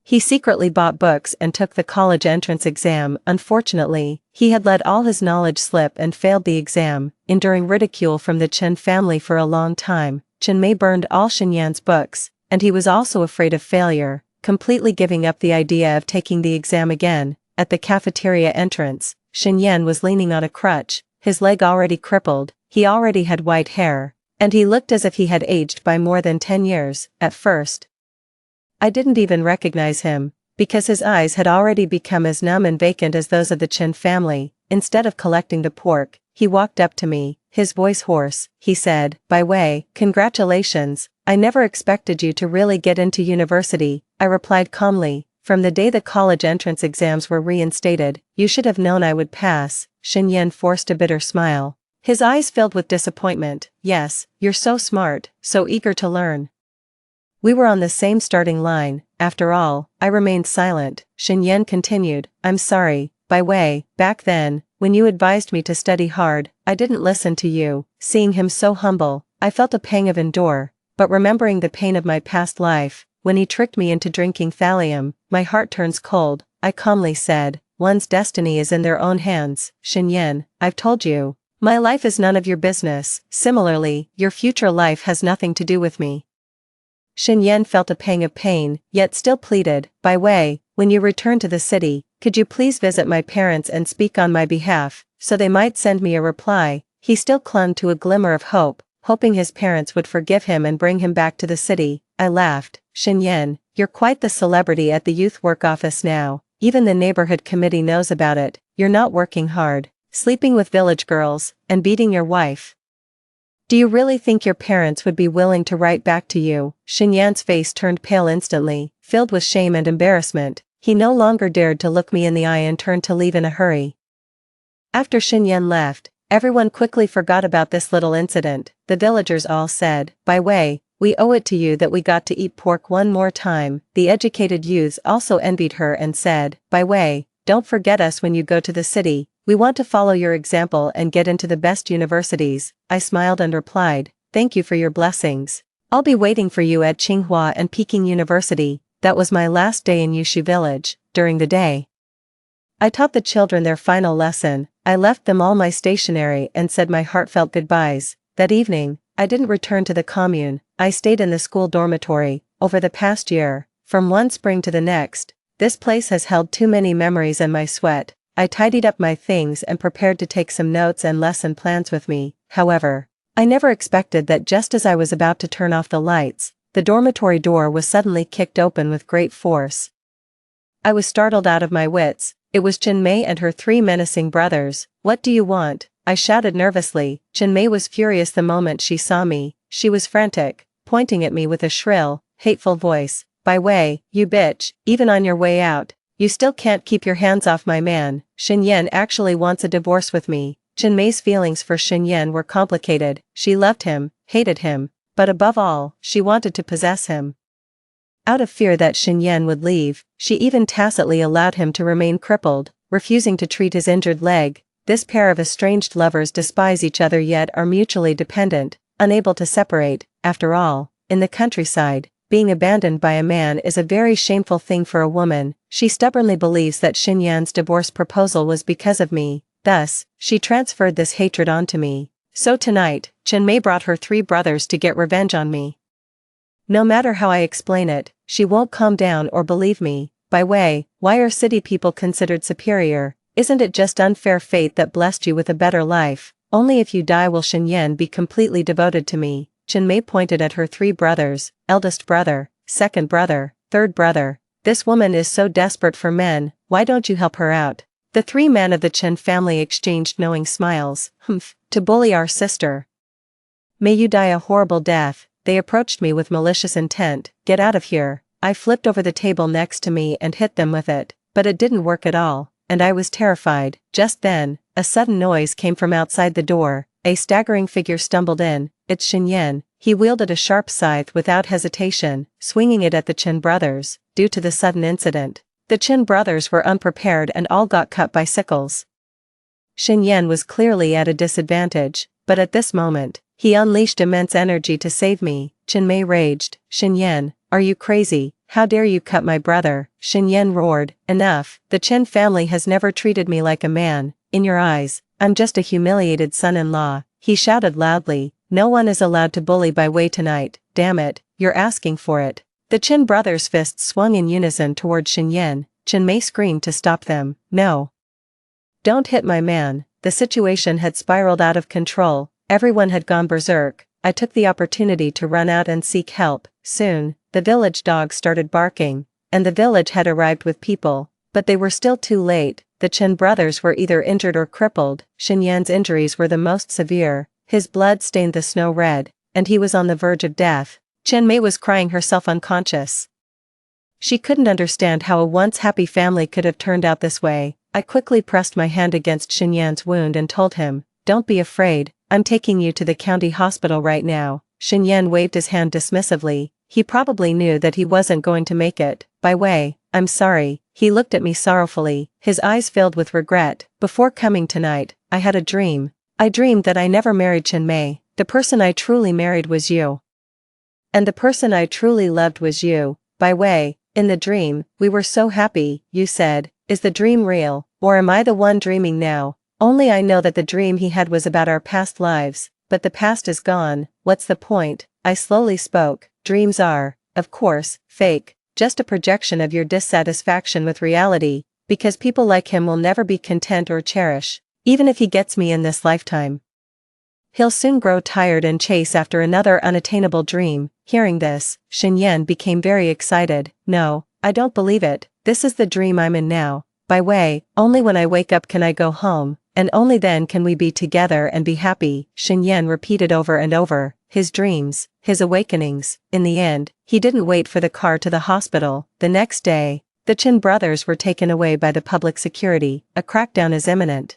he secretly bought books and took the college entrance exam. Unfortunately, he had let all his knowledge slip and failed the exam, enduring ridicule from the Chen family for a long time. Chen Mei burned all Shen Yan's books, and he was also afraid of failure, completely giving up the idea of taking the exam again. At the cafeteria entrance, Shen Yan was leaning on a crutch, his leg already crippled. He already had white hair, and he looked as if he had aged by more than 10 years. At first, I didn't even recognize him, because his eyes had already become as numb and vacant as those of the Chen family. Instead of collecting the pork, he walked up to me, his voice hoarse. He said, Bai Wei, congratulations, I never expected you to really get into university. I replied calmly, from the day the college entrance exams were reinstated, you should have known I would pass. Shen Yan forced a bitter smile. His eyes filled with disappointment. Yes, you're so smart, so eager to learn. We were on the same starting line. After all, I remained silent. Shen Yan continued, I'm sorry, Bai Wei, back then, when you advised me to study hard, I didn't listen to you. Seeing him so humble, I felt a pang of endure, but remembering the pain of my past life, when he tricked me into drinking thallium, my heart turns cold. I calmly said, one's destiny is in their own hands. Shen Yan, I've told you, my life is none of your business. Similarly, your future life has nothing to do with me. Shen Yan felt a pang of pain, yet still pleaded, Bai Wei, when you return to the city, could you please visit my parents and speak on my behalf, so they might send me a reply? He still clung to a glimmer of hope, hoping his parents would forgive him and bring him back to the city. I laughed. Shen Yan, you're quite the celebrity at the youth work office now. Even the neighborhood committee knows about it. You're not working hard, sleeping with village girls, and beating your wife. Do you really think your parents would be willing to write back to you? Shen Yan's face turned pale instantly, filled with shame and embarrassment. He no longer dared to look me in the eye and turned to leave in a hurry. After Shen Yan left, everyone quickly forgot about this little incident. The villagers all said, Bai Wei, we owe it to you that we got to eat pork one more time. The educated youths also envied her and said, Bai Wei, don't forget us when you go to the city. We want to follow your example and get into the best universities. I smiled and replied, thank you for your blessings. I'll be waiting for you at Tsinghua and Peking University. That was my last day in Yushu village. During the day, I taught the children their final lesson. I left them all my stationery and said my heartfelt goodbyes. That evening, I didn't return to the commune. I stayed in the school dormitory. Over the past year, from one spring to the next, this place has held too many memories and my sweat. I tidied up my things and prepared to take some notes and lesson plans with me. However, I never expected that just as I was about to turn off the lights, the dormitory door was suddenly kicked open with great force. I was startled out of my wits. It was Chen Mei and her 3 menacing brothers. What do you want? I shouted nervously. Chen Mei was furious the moment she saw me. She was frantic, pointing at me with a shrill, hateful voice. Bai Wei, you bitch, even on your way out, You still can't keep your hands off my man. Xin Yan actually wants a divorce with me. Chen Mei's feelings for Xin Yan were complicated. She loved him, hated him, but above all, she wanted to possess him. Out of fear that Xin Yan would leave, she even tacitly allowed him to remain crippled, refusing to treat his injured leg. This pair of estranged lovers despise each other yet are mutually dependent, unable to separate. After all, in the countryside, being abandoned by a man is a very shameful thing for a woman. She stubbornly believes that Xin Yan's divorce proposal was because of me, thus, she transferred this hatred onto me. So tonight, Chen Mei brought her 3 brothers to get revenge on me. No matter how I explain it, she won't calm down or believe me. By way, why are city people considered superior? Isn't it just unfair fate that blessed you with a better life? Only if you die will Xin Yan be completely devoted to me. Chen Mei pointed at her 3 brothers, eldest brother, second brother, third brother. This woman is so desperate for men, why don't you help her out? The 3 men of the Chen family exchanged knowing smiles. Humph, to bully our sister. May you die a horrible death. They approached me with malicious intent. Get out of here. I flipped over the table next to me and hit them with it, but it didn't work at all, and I was terrified. Just then, a sudden noise came from outside the door. A staggering figure stumbled in. It's Xin Yan. He wielded a sharp scythe without hesitation, swinging it at the Chen brothers. Due to the sudden incident, the Chen brothers were unprepared and all got cut by sickles. Xin Yan was clearly at a disadvantage, but at this moment, he unleashed immense energy to save me. Chen Mei raged. Xin Yan, are you crazy? How dare you cut my brother? Xin Yan roared. Enough. The Chen family has never treated me like a man. In your eyes, I'm just a humiliated son-in-law. He shouted loudly. No one is allowed to bully by way tonight. Damn it, you're asking for it. The Chen brothers' fists swung in unison toward Xin Yan. Chen Mei screamed to stop them. No. Don't hit my man. The situation had spiraled out of control. Everyone had gone berserk. I took the opportunity to run out and seek help. Soon, the village dogs started barking, and the village had arrived with people, but they were still too late. The Chen brothers were either injured or crippled. Xin Yan's injuries were the most severe. His blood stained the snow red, and he was on the verge of death. Chen Mei was crying herself unconscious. She couldn't understand how a once happy family could have turned out this way. I quickly pressed my hand against Xin Yan's wound and told him, "Don't be afraid, I'm taking you to the county hospital right now." Xin Yan waved his hand dismissively. He probably knew that he wasn't going to make it. By way, I'm sorry. He looked at me sorrowfully, his eyes filled with regret. Before coming tonight, I had a dream. I dreamed that I never married Chen Mei. The person I truly married was you. And the person I truly loved was you. By way, in the dream, we were so happy. You said, is the dream real, or am I the one dreaming now? Only I know that the dream he had was about our past lives, but the past is gone. What's the point? I slowly spoke. Dreams are, of course, fake, just a projection of your dissatisfaction with reality, because people like him will never be content or cherish, even if he gets me in this lifetime. He'll soon grow tired and chase after another unattainable dream. Hearing this, Xin Yan became very excited. No, I don't believe it. This is the dream I'm in now. By way, only when I wake up can I go home, and only then can we be together and be happy. Xin Yan repeated over and over, his dreams, his awakenings. In the end, he didn't wait for the car to the hospital. The next day, the Chen brothers were taken away by the public security. A crackdown is imminent,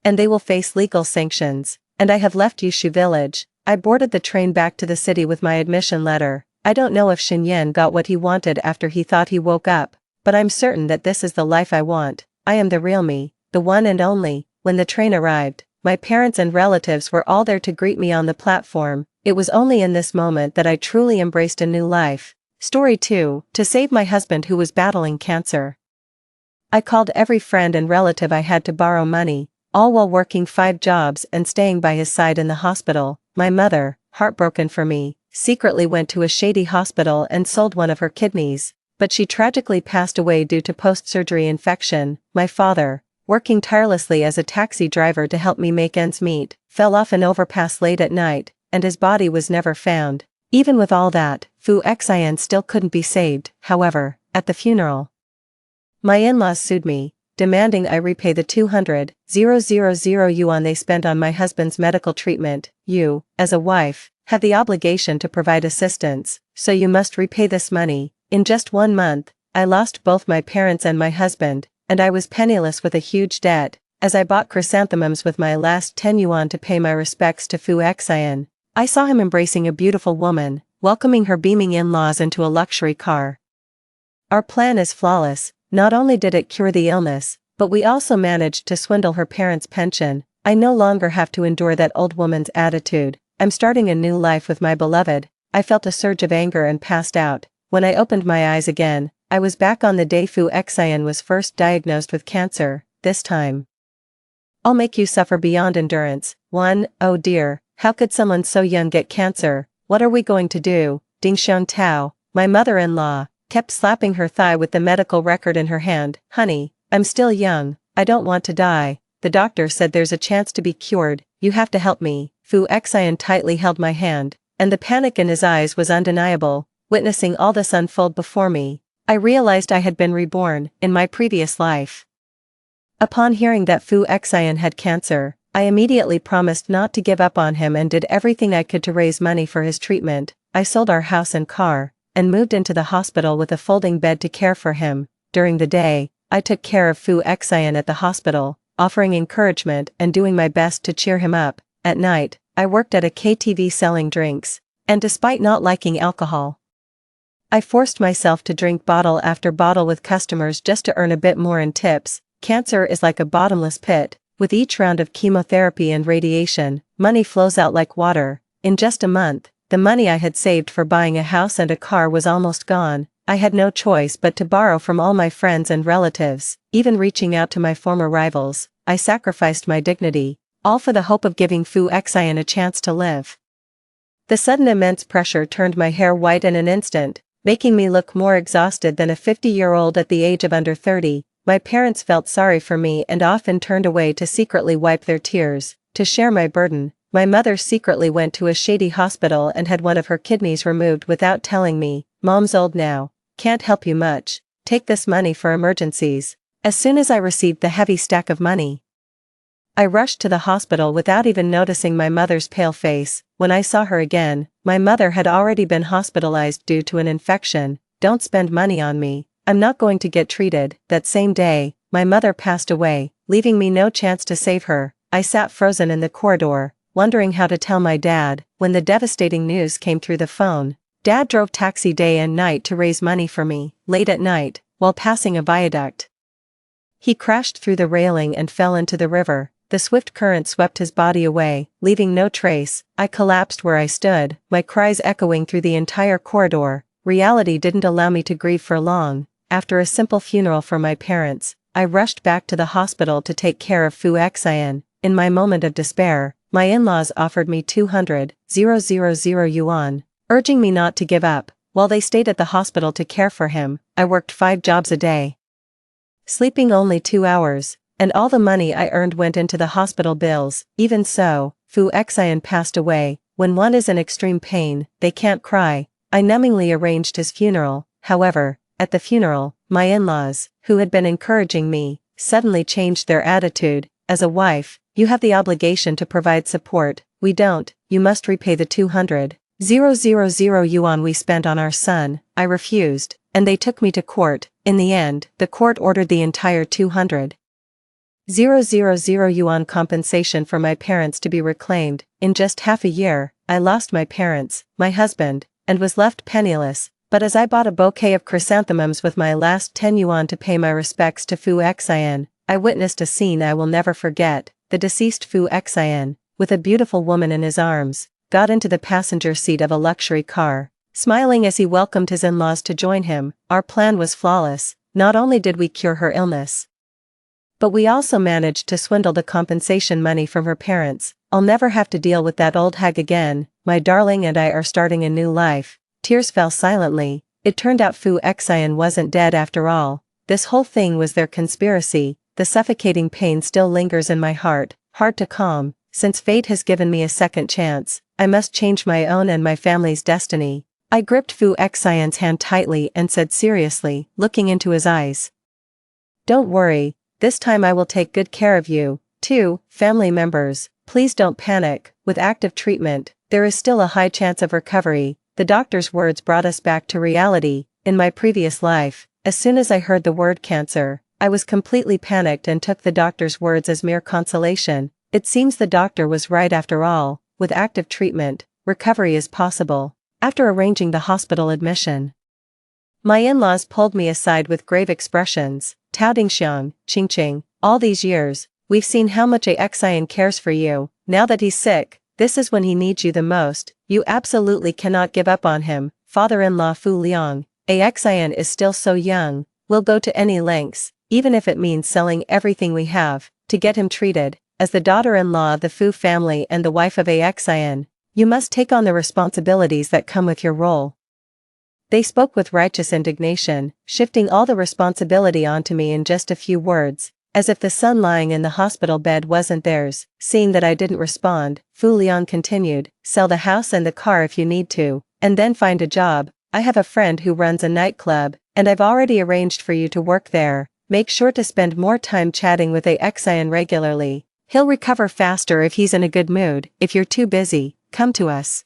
and they will face legal sanctions. And I have left Yushu village. I boarded the train back to the city with my admission letter. I don't know if Xin Yan got what he wanted after he thought he woke up, but I'm certain that this is the life I want. I am the real me, the one and only. When the train arrived, my parents and relatives were all there to greet me on the platform. It was only in this moment that I truly embraced a new life. Story 2, to save my husband who was battling cancer. I called every friend and relative I had to borrow money, all while working 5 jobs and staying by his side in the hospital. My mother, heartbroken for me, secretly went to a shady hospital and sold one of her kidneys, but she tragically passed away due to post-surgery infection. My father, working tirelessly as a taxi driver to help me make ends meet, fell off an overpass late at night, and his body was never found. Even with all that, Fu Xian still couldn't be saved. However, at the funeral, my in-laws sued me, demanding I repay the 200,000 yuan they spent on my husband's medical treatment. You, as a wife, have the obligation to provide assistance, so you must repay this money. In just 1 month, I lost both my parents and my husband, and I was penniless with a huge debt. As I bought chrysanthemums with my last 10 yuan to pay my respects to Fu Xian, I saw him embracing a beautiful woman, welcoming her beaming in-laws into a luxury car. Our plan is flawless. Not only did it cure the illness, but we also managed to swindle her parents' pension. I no longer have to endure that old woman's attitude. I'm starting a new life with my beloved. I felt a surge of anger and passed out. When I opened my eyes again, I was back on the day Fu Xian was first diagnosed with cancer. This time, I'll make you suffer beyond endurance. 1. Oh dear, how could someone so young get cancer? What are we going to do? Ding Xian Tao, my mother-in-law, kept slapping her thigh with the medical record in her hand. Honey, I'm still young, I don't want to die. The doctor said there's a chance to be cured, you have to help me. Fu Xian tightly held my hand, and the panic in his eyes was undeniable. Witnessing all this unfold before me, I realized I had been reborn in my previous life. Upon hearing that Fu Xian had cancer, I immediately promised not to give up on him and did everything I could to raise money for his treatment. I sold our house and car, and moved into the hospital with a folding bed to care for him. During the day, I took care of Fu Xian at the hospital, offering encouragement and doing my best to cheer him up. At night, I worked at a KTV selling drinks, and despite not liking alcohol, I forced myself to drink bottle after bottle with customers just to earn a bit more in tips. Cancer is like a bottomless pit. With each round of chemotherapy and radiation, money flows out like water. In just a month, the money I had saved for buying a house and a car was almost gone. I had no choice but to borrow from all my friends and relatives, even reaching out to my former rivals. I sacrificed my dignity, all for the hope of giving Fu Xian a chance to live. The sudden immense pressure turned my hair white in an instant, making me look more exhausted than a 50-year-old at the age of under 30. My parents felt sorry for me and often turned away to secretly wipe their tears. To share my burden, my mother secretly went to a shady hospital and had one of her kidneys removed without telling me. Mom's old now, can't help you much, take this money for emergencies. As soon as I received the heavy stack of money, I rushed to the hospital without even noticing my mother's pale face. When I saw her again, my mother had already been hospitalized due to an infection. Don't spend money on me, I'm not going to get treated. That same day, my mother passed away, leaving me no chance to save her. I sat frozen in the corridor, wondering how to tell my dad. When the devastating news came through the phone, Dad drove taxi day and night to raise money for me. Late at night, while passing a viaduct, he crashed through the railing and fell into the river. The swift current swept his body away, leaving no trace. I collapsed where I stood, my cries echoing through the entire corridor. Reality didn't allow me to grieve for long. After a simple funeral for my parents, I rushed back to the hospital to take care of Fu Xian. In my moment of despair, my in-laws offered me 200,000 yuan, urging me not to give up. While they stayed at the hospital to care for him, I worked 5 jobs a day, sleeping only 2 hours, and all the money I earned went into the hospital bills. Even so, Fu Xian passed away. When one is in extreme pain, they can't cry. I numbingly arranged his funeral. However, at the funeral, my in-laws, who had been encouraging me, suddenly changed their attitude. As a wife, you have the obligation to provide support. We don't, you must repay the 200,000 yuan we spent on our son. I refused, and they took me to court. In the end, the court ordered the entire 200,000 yuan compensation for my parents to be reclaimed. In just half a year, I lost my parents, my husband, and was left penniless. But as I bought a bouquet of chrysanthemums with my last 10 yuan to pay my respects to Fu Xian, I witnessed a scene I will never forget. The deceased Fu Xian, with a beautiful woman in his arms, got into the passenger seat of a luxury car, smiling as he welcomed his in-laws to join him. Our plan was flawless. Not only did we cure her illness, but we also managed to swindle the compensation money from her parents. I'll never have to deal with that old hag again. My darling and I are starting a new life. Tears fell silently. It turned out Fu Xian wasn't dead after all. This whole thing was their conspiracy. The suffocating pain still lingers in my heart, hard to calm. Since fate has given me a second chance, I must change my own and my family's destiny. I gripped Fu Xian's hand tightly and said seriously, looking into his eyes, "Don't worry, this time I will take good care of you. 2. Family members, please don't panic. With active treatment, there is still a high chance of recovery." The doctor's words brought us back to reality. In my previous life, As soon as I heard the word cancer, I was completely panicked and took the doctor's words as mere consolation. It seems the doctor was right after all. With active treatment, recovery is possible. After arranging the hospital admission, my in-laws pulled me aside with grave expressions, touting Xiang, Qingqing, all these years, we've seen how much Xian cares for you. Now that he's sick, this is when he needs you the most. You absolutely cannot give up on him. Father-in-law Fu Liang, Xian is still so young, we'll go to any lengths, even if it means selling everything we have, to get him treated. As the daughter-in-law of the Fu family and the wife of Xian, you must take on the responsibilities that come with your role. They spoke with righteous indignation, shifting all the responsibility onto me in just a few words, as if the son lying in the hospital bed wasn't theirs. Seeing that I didn't respond, Fu Liang continued, sell the house and the car if you need to, and then find a job. I have a friend who runs a nightclub, and I've already arranged for you to work there. Make sure to spend more time chatting with Xian regularly. He'll recover faster if he's in a good mood. If you're too busy, come to us.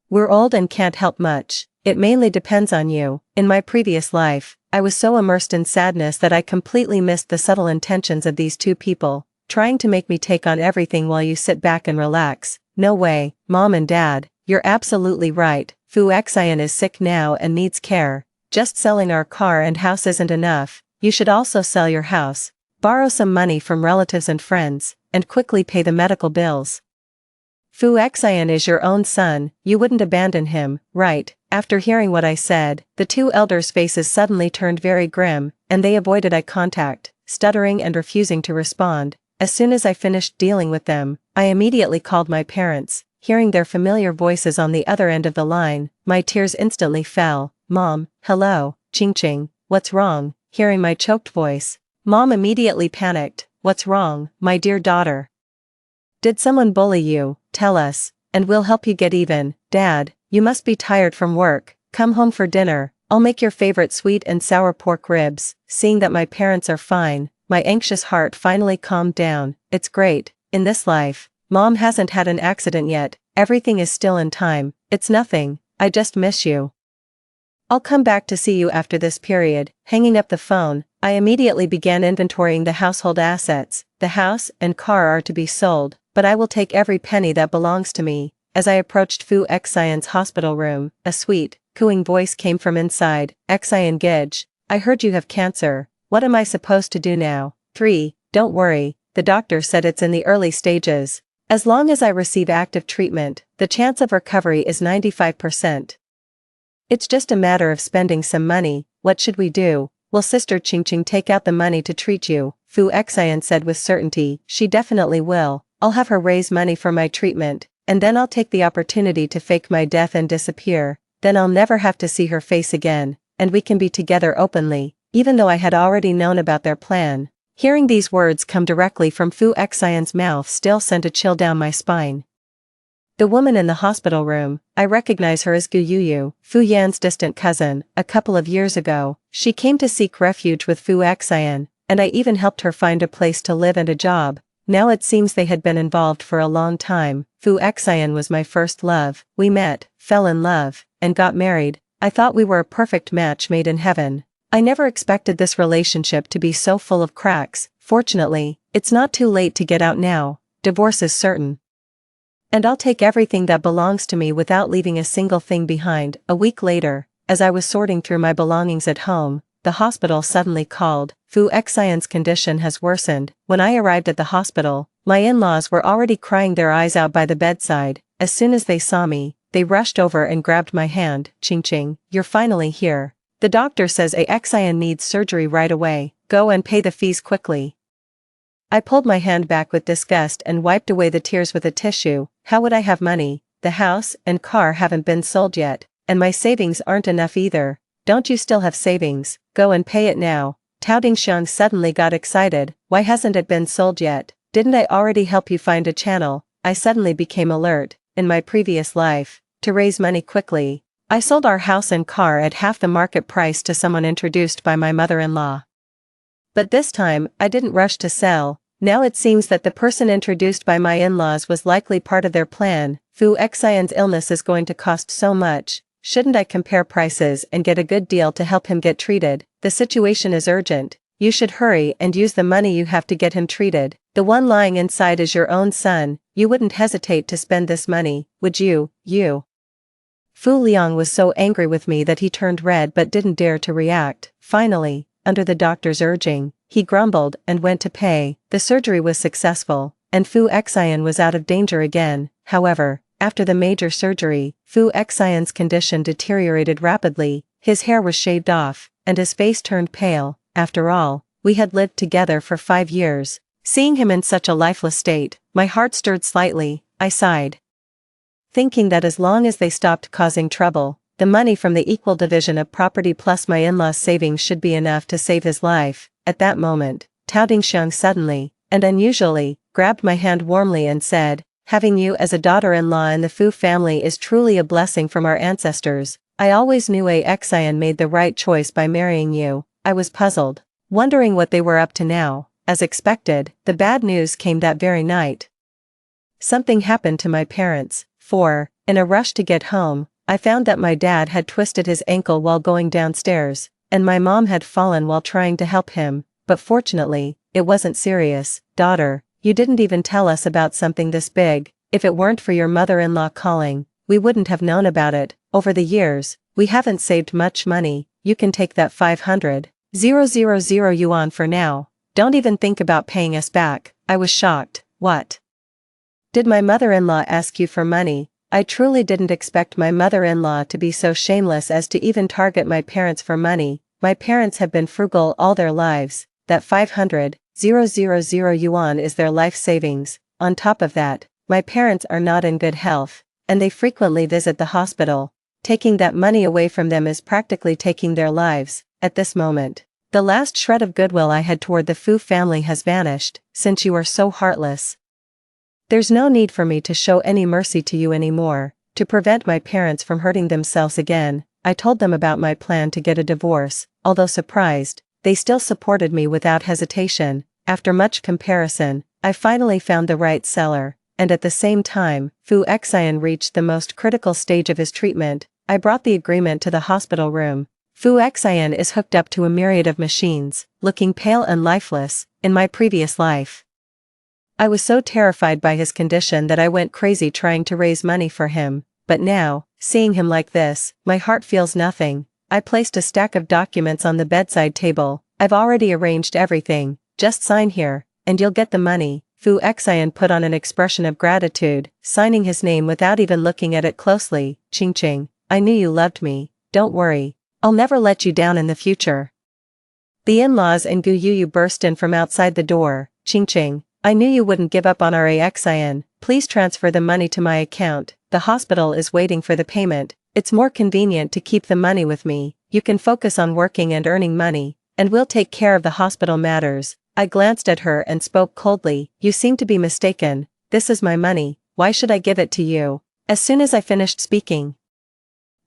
We're old and can't help much. It mainly depends on you. In my previous life, I was so immersed in sadness that I completely missed the subtle intentions of these two people, trying to make me take on everything while you sit back and relax. No way, Mom and Dad, you're absolutely right. Fu Xian is sick now and needs care. Just selling our car and house isn't enough. You should also sell your house, borrow some money from relatives and friends, and quickly pay the medical bills. Fu Xian is your own son, you wouldn't abandon him, right? After hearing what I said, the two elders' faces suddenly turned very grim, and they avoided eye contact, stuttering and refusing to respond. As soon as I finished dealing with them, I immediately called my parents. Hearing their familiar voices on the other end of the line, my tears instantly fell. Mom, hello, Qingqing, what's wrong? Hearing my choked voice, Mom immediately panicked. What's wrong, my dear daughter? Did someone bully you? Tell us, and we'll help you get even. Dad, you must be tired from work. Come home for dinner. I'll make your favorite sweet and sour pork ribs. Seeing that my parents are fine, my anxious heart finally calmed down. It's great. In this life, Mom hasn't had an accident yet. Everything is still in time. It's nothing. I just miss you. I'll come back to see you after this period. Hanging up the phone, I immediately began inventorying the household assets. The house and car are to be sold, but I will take every penny that belongs to me. As I approached Fu Xian's hospital room, a sweet, cooing voice came from inside. Xian Gage, I heard you have cancer. What am I supposed to do now? 3. Don't worry, the doctor said it's in the early stages. As long as I receive active treatment, the chance of recovery is 95%. It's just a matter of spending some money. What should we do? Will Sister Qingqing take out the money to treat you? Fu Xian said with certainty. She definitely will. I'll have her raise money for my treatment, and then I'll take the opportunity to fake my death and disappear. Then I'll never have to see her face again, and we can be together openly, even though I had already known about their plan. Hearing these words come directly from Fu Xian's mouth still sent a chill down my spine. The woman in the hospital room, I recognize her as Gu Yuyu, Fu Yan's distant cousin. A couple of years ago, she came to seek refuge with Fu Xian, and I even helped her find a place to live and a job. Now it seems they had been involved for a long time. Fu Xian was my first love. We met, fell in love, and got married. I thought we were a perfect match made in heaven. I never expected this relationship to be so full of cracks. Fortunately, it's not too late to get out now. Divorce is certain. And I'll take everything that belongs to me without leaving a single thing behind. A week later, as I was sorting through my belongings at home, the hospital suddenly called. Fu Xian's condition has worsened. When I arrived at the hospital, my in-laws were already crying their eyes out by the bedside. As soon as they saw me, they rushed over and grabbed my hand. Qingqing, you're finally here. The doctor says Xian needs surgery right away. Go and pay the fees quickly. I pulled my hand back with disgust and wiped away the tears with a tissue. How would I have money? The house and car haven't been sold yet, and my savings aren't enough either. Don't you still have savings? Go and pay it now. Tao Dingxiang suddenly got excited. Why hasn't it been sold yet? Didn't I already help you find a channel? I suddenly became alert. In my previous life, to raise money quickly, I sold our house and car at half the market price to someone introduced by my mother-in-law. But this time, I didn't rush to sell. Now it seems that the person introduced by my in-laws was likely part of their plan. Fu Xian's illness is going to cost so much. shouldn't I compare prices and get a good deal to help him get treated? The situation is urgent. You should hurry and use the money you have to get him treated. The one lying inside is your own son. You wouldn't hesitate to spend this money, would you? Fu Liang was so angry with me that he turned red but didn't dare to react. Finally, under the doctor's urging, he grumbled and went to pay. The surgery was successful, and Fu Xian was out of danger again. However, after the major surgery, Fu Xian's condition deteriorated rapidly. His hair was shaved off, and his face turned pale. After all, we had lived together for 5 years. Seeing him in such a lifeless state, my heart stirred slightly. I sighed, thinking that as long as they stopped causing trouble, the money from the equal division of property plus my in-laws' savings should be enough to save his life. At that moment, Tao Dingxiang suddenly, and unusually, grabbed my hand warmly and said, "Having you as a daughter-in-law in the Fu family is truly a blessing from our ancestors. I always knew Xian made the right choice by marrying you." I was puzzled, wondering what they were up to now. As expected, the bad news came that very night. Something happened to my parents, for, in a rush to get home, I found that my dad had twisted his ankle while going downstairs, and my mom had fallen while trying to help him, but fortunately, it wasn't serious. "Daughter, you didn't even tell us about something this big. If it weren't for your mother-in-law calling, we wouldn't have known about it. Over the years, we haven't saved much money. You can take that 500,000 yuan for now. Don't even think about paying us back." I was shocked. What? Did my mother-in-law ask you for money? I truly didn't expect my mother-in-law to be so shameless as to even target my parents for money. My parents have been frugal all their lives. That 500,000 yuan is their life savings. On top of that, my parents are not in good health, and they frequently visit the hospital. Taking that money away from them is practically taking their lives. At this moment, the last shred of goodwill I had toward the Fu family has vanished. Since you are so heartless, there's no need for me to show any mercy to you anymore. To prevent my parents from hurting themselves again, I told them about my plan to get a divorce. Although surprised, they still supported me without hesitation. After much comparison, I finally found the right seller, and at the same time, Fu Xian reached the most critical stage of his treatment. I brought the agreement to the hospital room. Fu Xian is hooked up to a myriad of machines, looking pale and lifeless. In my previous life, I was so terrified by his condition that I went crazy trying to raise money for him, but now, seeing him like this, my heart feels nothing. I placed a stack of documents on the bedside table. "I've already arranged everything, just sign here, and you'll get the money." Fu Xian put on an expression of gratitude, signing his name without even looking at it closely. "Qing, I knew you loved me. Don't worry, I'll never let you down in the future." The in-laws and Gu Yuyu burst in from outside the door. "Qing, I knew you wouldn't give up on our Xian. Please transfer the money to my account. The hospital is waiting for the payment. It's more convenient to keep the money with me. You can focus on working and earning money, and we'll take care of the hospital matters." I glanced at her and spoke coldly. "You seem to be mistaken. This is my money. Why should I give it to you?" As soon as I finished speaking,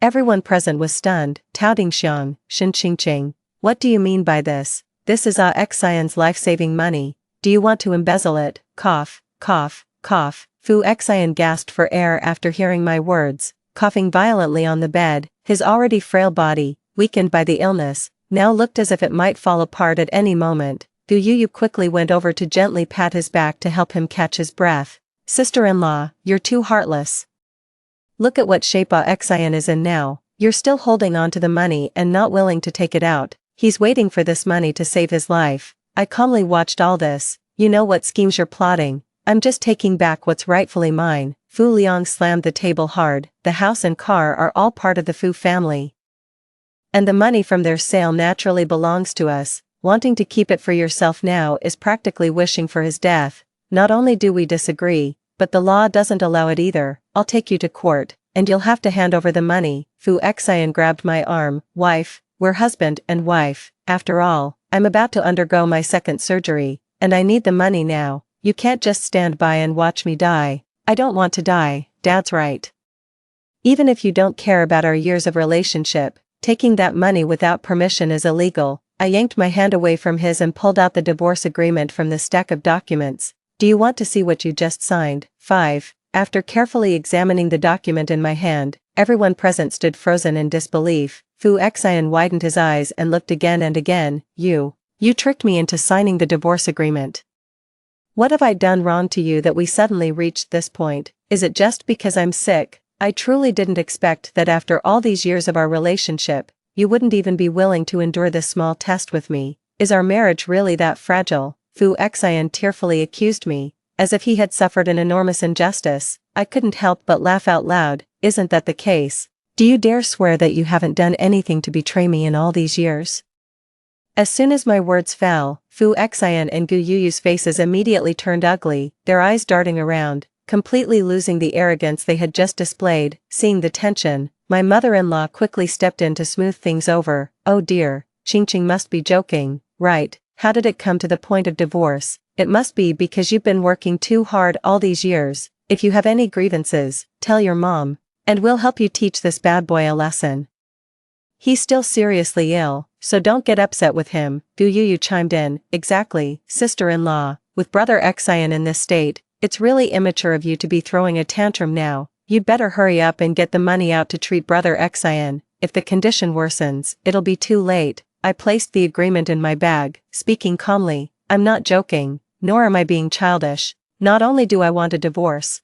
everyone present was stunned. "Tao Dingxiang, Shen Qingqing, what do you mean by this? This is Xian's life-saving money. Do you want to embezzle it?" Cough, cough, cough. Fu Xian gasped for air after hearing my words, coughing violently on the bed. His already frail body, weakened by the illness, now looked as if it might fall apart at any moment. Gu Yuyu quickly went over to gently pat his back to help him catch his breath. "Sister-in-law, you're too heartless. Look at what shape Xian is in now. You're still holding on to the money and not willing to take it out. He's waiting for this money to save his life. I calmly watched all this. You know what schemes you're plotting. I'm just taking back what's rightfully mine." Fu Liang slammed the table hard. "The house and car are all part of the Fu family, and the money from their sale naturally belongs to us. Wanting to keep it for yourself now is practically wishing for his death. Not only do we disagree, but the law doesn't allow it either. I'll take you to court, and you'll have to hand over the money." Fu Xian grabbed my arm. "Wife, we're husband and wife. After all, I'm about to undergo my second surgery, and I need the money now. You can't just stand by and watch me die." "I don't want to die, Dad's right. Even if you don't care about our years of relationship, taking that money without permission is illegal." I yanked my hand away from his and pulled out the divorce agreement from the stack of documents. "Do you want to see what you just signed?" 5. After carefully examining the document in my hand, everyone present stood frozen in disbelief. Fu Xian widened his eyes and looked again and again. You tricked me into signing the divorce agreement. What have I done wrong to you that we suddenly reached this point? Is it just because I'm sick? I truly didn't expect that after all these years of our relationship, you wouldn't even be willing to endure this small test with me. Is our marriage really that fragile? Fu Xian tearfully accused me, as if he had suffered an enormous injustice. I couldn't help but laugh out loud. Isn't that the case? Do you dare swear that you haven't done anything to betray me in all these years? As soon as my words fell, Fu Xian and Gu Yuyu's faces immediately turned ugly, their eyes darting around, completely losing the arrogance they had just displayed. Seeing the tension, my mother-in-law quickly stepped in to smooth things over. Oh dear, Qingqing must be joking, right? How did it come to the point of divorce? It must be because you've been working too hard all these years. If you have any grievances, tell your mom, and we'll help you teach this bad boy a lesson. He's still seriously ill, so don't get upset with him, Gu Yuyu chimed in. Exactly, sister-in-law, with brother Xian in this state, it's really immature of you to be throwing a tantrum now. You'd better hurry up and get the money out to treat brother Xian. If the condition worsens, it'll be too late. I placed the agreement in my bag, speaking calmly. I'm not joking, nor am I being childish. Not only do I want a divorce,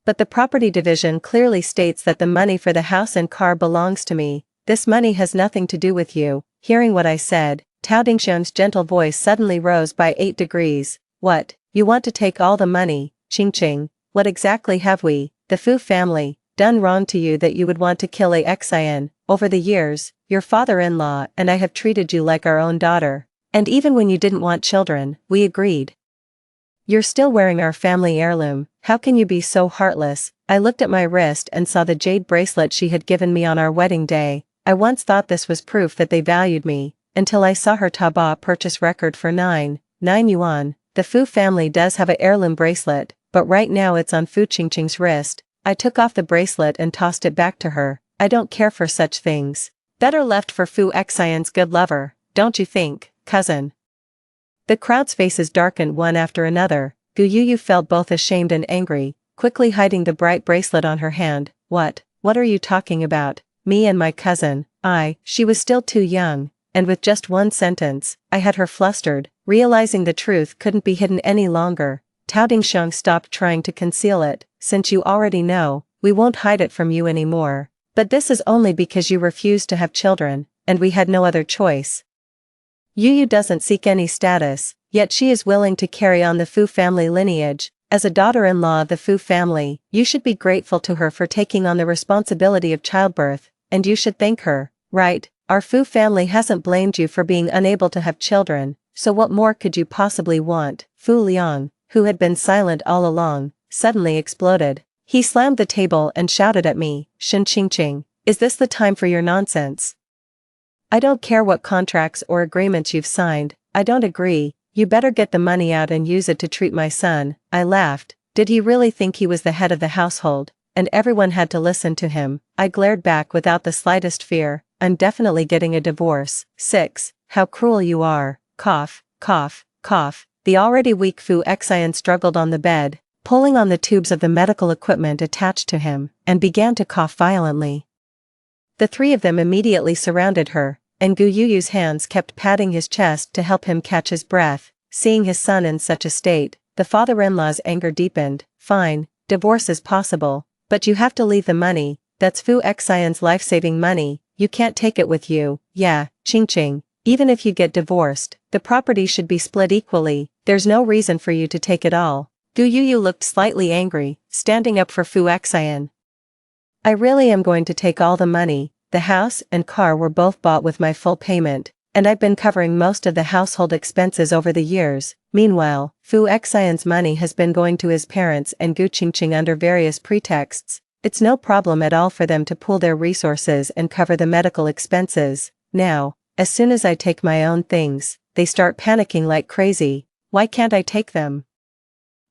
but the property division clearly states that the money for the house and car belongs to me. This money has nothing to do with you. Hearing what I said, Tao Dingxiang's gentle voice suddenly rose by 8 degrees. What? You want to take all the money, Qingqing? What exactly have we, the Fu family, done wrong to you that you would want to kill a Xian? Over the years, your father-in-law and I have treated you like our own daughter. And even when you didn't want children, we agreed. You're still wearing our family heirloom. How can you be so heartless? I looked at my wrist and saw the jade bracelet she had given me on our wedding day. I once thought this was proof that they valued me, until I saw her Taobao purchase record for 9 yuan. The Fu family does have a heirloom bracelet, but right now it's on Fu Qingqing's wrist. I took off the bracelet and tossed it back to her. I don't care for such things. Better left for Fu Xian's good lover, don't you think, cousin? The crowd's faces darkened one after another. Gu Yuyu felt both ashamed and angry, quickly hiding the bright bracelet on her hand. What are you talking about? Me and my cousin, she was still too young, and with just one sentence, I had her flustered, realizing the truth couldn't be hidden any longer. Tao Dingxiang stopped trying to conceal it. Since you already know, we won't hide it from you anymore. But this is only because you refused to have children, and we had no other choice. Yuyu doesn't seek any status, yet she is willing to carry on the Fu family lineage. As a daughter-in-law of the Fu family, you should be grateful to her for taking on the responsibility of childbirth, and you should thank her, right? Our Fu family hasn't blamed you for being unable to have children, so what more could you possibly want? Fu Liang, who had been silent all along, suddenly exploded. He slammed the table and shouted at me. Shen Qingqing, is this the time for your nonsense? I don't care what contracts or agreements you've signed, I don't agree. You better get the money out and use it to treat my son. I laughed. Did he really think he was the head of the household, and everyone had to listen to him? I glared back without the slightest fear. I'm definitely getting a divorce. 6. How cruel you are. Cough, cough, cough. The already weak Fu Xian struggled on the bed, pulling on the tubes of the medical equipment attached to him, and began to cough violently. The three of them immediately surrounded her, and Gu Yuyu's hands kept patting his chest to help him catch his breath. Seeing his son in such a state, the father-in-law's anger deepened. Fine, divorce is possible, but you have to leave the money. That's Fu Xian's life-saving money. You can't take it with you. Yeah, Qingqing, even if you get divorced, the property should be split equally. There's no reason for you to take it all. Gu Yuyu looked slightly angry, standing up for Fu Xian. I really am going to take all the money. The house and car were both bought with my full payment, and I've been covering most of the household expenses over the years. Meanwhile, Fu Xian's money has been going to his parents and Gu Qingqing under various pretexts. It's no problem at all for them to pool their resources and cover the medical expenses. Now, as soon as I take my own things, they start panicking like crazy. Why can't I take them?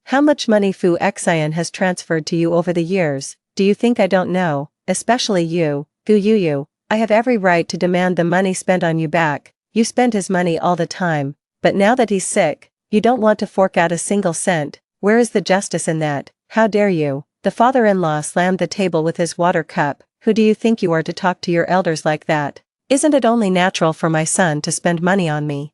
How much money Fu Xian has transferred to you over the years? Do you think I don't know? Especially you, Gu Yuyu. I have every right to demand the money spent on you back. You spend his money all the time, but now that he's sick, you don't want to fork out a single cent. Where is the justice in that? How dare you? The father-in-law slammed the table with his water cup. Who do you think you are to talk to your elders like that? Isn't it only natural for my son to spend money on me?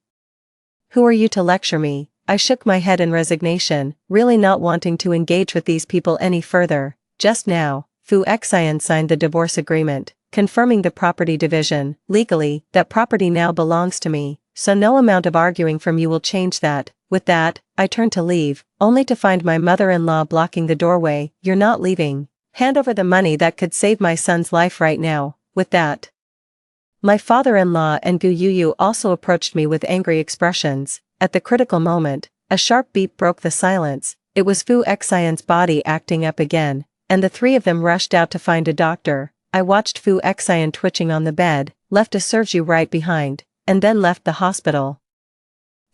Who are you to lecture me? I shook my head in resignation, really not wanting to engage with these people any further. Just now, Fu Xian signed the divorce agreement, confirming the property division. Legally, that property now belongs to me, so no amount of arguing from you will change that. With that, I turned to leave, only to find my mother-in-law blocking the doorway. You're not leaving. Hand over the money that could save my son's life right now. With that, my father-in-law and Gu Yuyu also approached me with angry expressions. At the critical moment, a sharp beep broke the silence. It was Fu Xian's body acting up again, and the three of them rushed out to find a doctor. I watched Fu Xian twitching on the bed, left a Sergio right behind, and then left the hospital.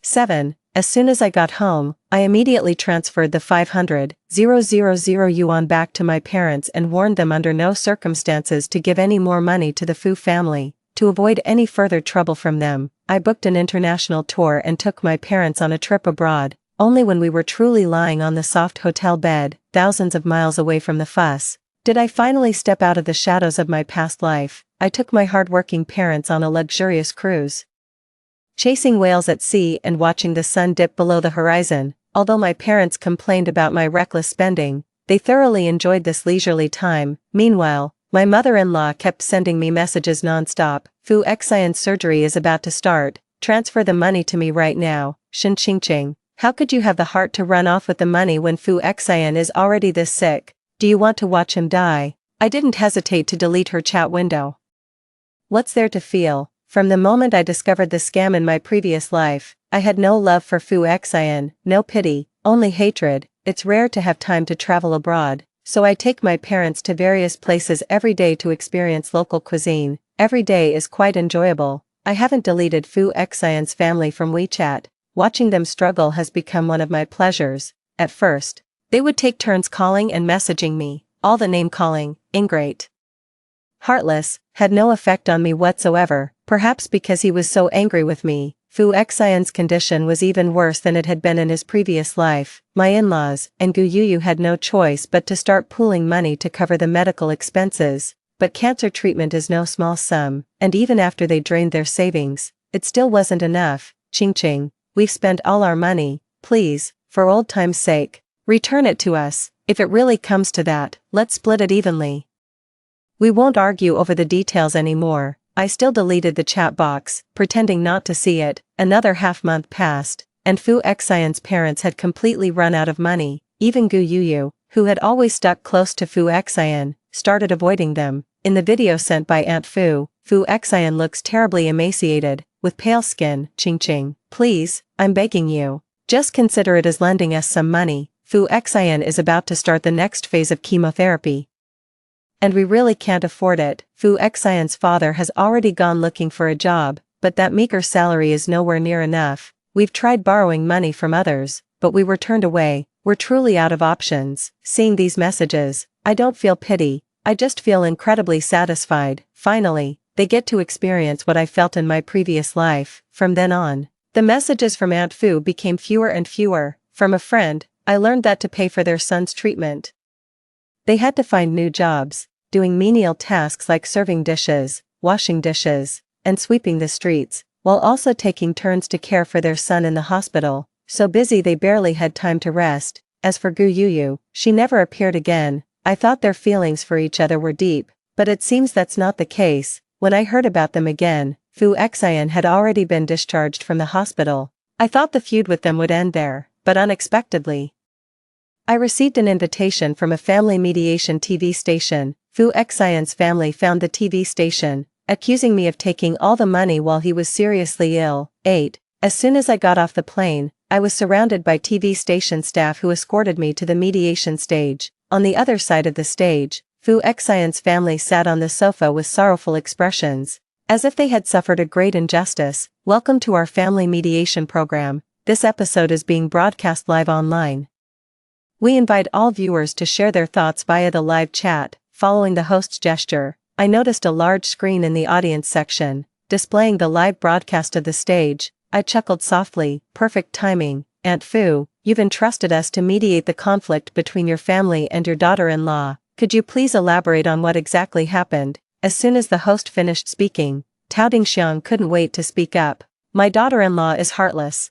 7. As soon as I got home, I immediately transferred the 500,000 yuan back to my parents and warned them under no circumstances to give any more money to the Fu family. To avoid any further trouble from them, I booked an international tour and took my parents on a trip abroad. Only when we were truly lying on the soft hotel bed, thousands of miles away from the fuss, did I finally step out of the shadows of my past life. I took my hard-working parents on a luxurious cruise, chasing whales at sea and watching the sun dip below the horizon. Although my parents complained about my reckless spending, they thoroughly enjoyed this leisurely time. Meanwhile, my mother-in-law kept sending me messages non-stop. Fu Xian's surgery is about to start. Transfer the money to me right now. Shin Qingqing. How could you have the heart to run off with the money when Fu Xian is already this sick? Do you want to watch him die? I didn't hesitate to delete her chat window. What's there to feel? From the moment I discovered the scam in my previous life, I had no love for Fu Xian, no pity, only hatred. It's rare to have time to travel abroad, so I take my parents to various places every day to experience local cuisine. Every day is quite enjoyable. I haven't deleted Fu Xian's family from WeChat. Watching them struggle has become one of my pleasures. At first, they would take turns calling and messaging me. All the name-calling, ingrate, heartless, had no effect on me whatsoever, perhaps because he was so angry with me. Fu Xian's condition was even worse than it had been in his previous life. My in-laws and Gu Yuyu had no choice but to start pooling money to cover the medical expenses. But cancer treatment is no small sum, and even after they drained their savings, it still wasn't enough. Qingqing, we've spent all our money. Please, for old time's sake, return it to us. If it really comes to that, let's split it evenly. We won't argue over the details anymore. I still deleted the chat box, pretending not to see it. Another half-month passed, and Fu Xian's parents had completely run out of money. Even Gu Yuyu, who had always stuck close to Fu Xian, started avoiding them. In the video sent by Aunt Fu, Fu Xian looks terribly emaciated, with pale skin. Qingqing, please, I'm begging you, just consider it as lending us some money. Fu Xian is about to start the next phase of chemotherapy, and we really can't afford it. Fu Xian's father has already gone looking for a job, but that meager salary is nowhere near enough. We've tried borrowing money from others, but we were turned away. We're truly out of options. Seeing these messages, I don't feel pity, I just feel incredibly satisfied. Finally, they get to experience what I felt in my previous life. From then on, the messages from Aunt Fu became fewer and fewer. From a friend, I learned that to pay for their son's treatment, they had to find new jobs, doing menial tasks like serving dishes, washing dishes, and sweeping the streets, while also taking turns to care for their son in the hospital, so busy they barely had time to rest. As for Gu Yuyu, she never appeared again. I thought their feelings for each other were deep, but it seems that's not the case. When I heard about them again, Fu Xian had already been discharged from the hospital. I thought the feud with them would end there, but unexpectedly, I received an invitation from a family mediation TV station. Fu Xian's family found the TV station, accusing me of taking all the money while he was seriously ill. 8. As soon as I got off the plane, I was surrounded by TV station staff who escorted me to the mediation stage. On the other side of the stage, Fu Xian's family sat on the sofa with sorrowful expressions, as if they had suffered a great injustice. Welcome to our family mediation program. This episode is being broadcast live online. We invite all viewers to share their thoughts via the live chat. Following the host's gesture, I noticed a large screen in the audience section, displaying the live broadcast of the stage. I chuckled softly. Perfect timing. Aunt Fu, you've entrusted us to mediate the conflict between your family and your daughter-in-law. Could you please elaborate on what exactly happened? As soon as the host finished speaking, Tao Dingxiang couldn't wait to speak up. My daughter-in-law is heartless.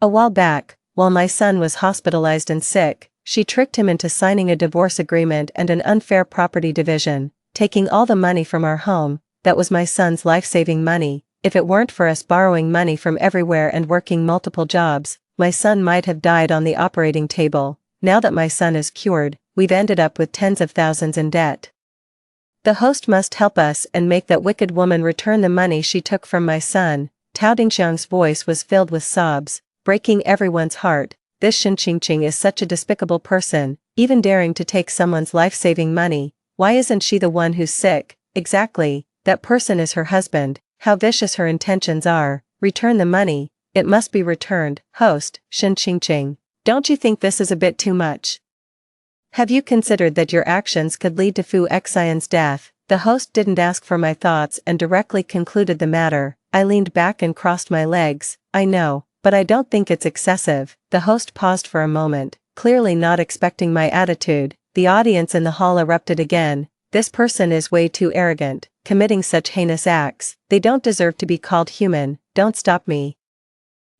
A while back, while my son was hospitalized and sick, she tricked him into signing a divorce agreement and an unfair property division, taking all the money from our home. That was my son's life-saving money. If it weren't for us borrowing money from everywhere and working multiple jobs, my son might have died on the operating table. Now that my son is cured, we've ended up with tens of thousands in debt. The host must help us and make that wicked woman return the money she took from my son. Tao Dingxiang's voice was filled with sobs, breaking everyone's heart. This Shen Qingqing is such a despicable person, even daring to take someone's life-saving money. Why isn't she the one who's sick? Exactly, that person is her husband. How vicious her intentions are. Return the money. It must be returned. Host, Shen Qingqing, don't you think this is a bit too much? Have you considered that your actions could lead to Fu Xian's death? The host didn't ask for my thoughts and directly concluded the matter. I leaned back and crossed my legs. I know, but I don't think it's excessive. The host paused for a moment, clearly not expecting my attitude. The audience in the hall erupted again. This person is way too arrogant, committing such heinous acts. They don't deserve to be called human. Don't stop me.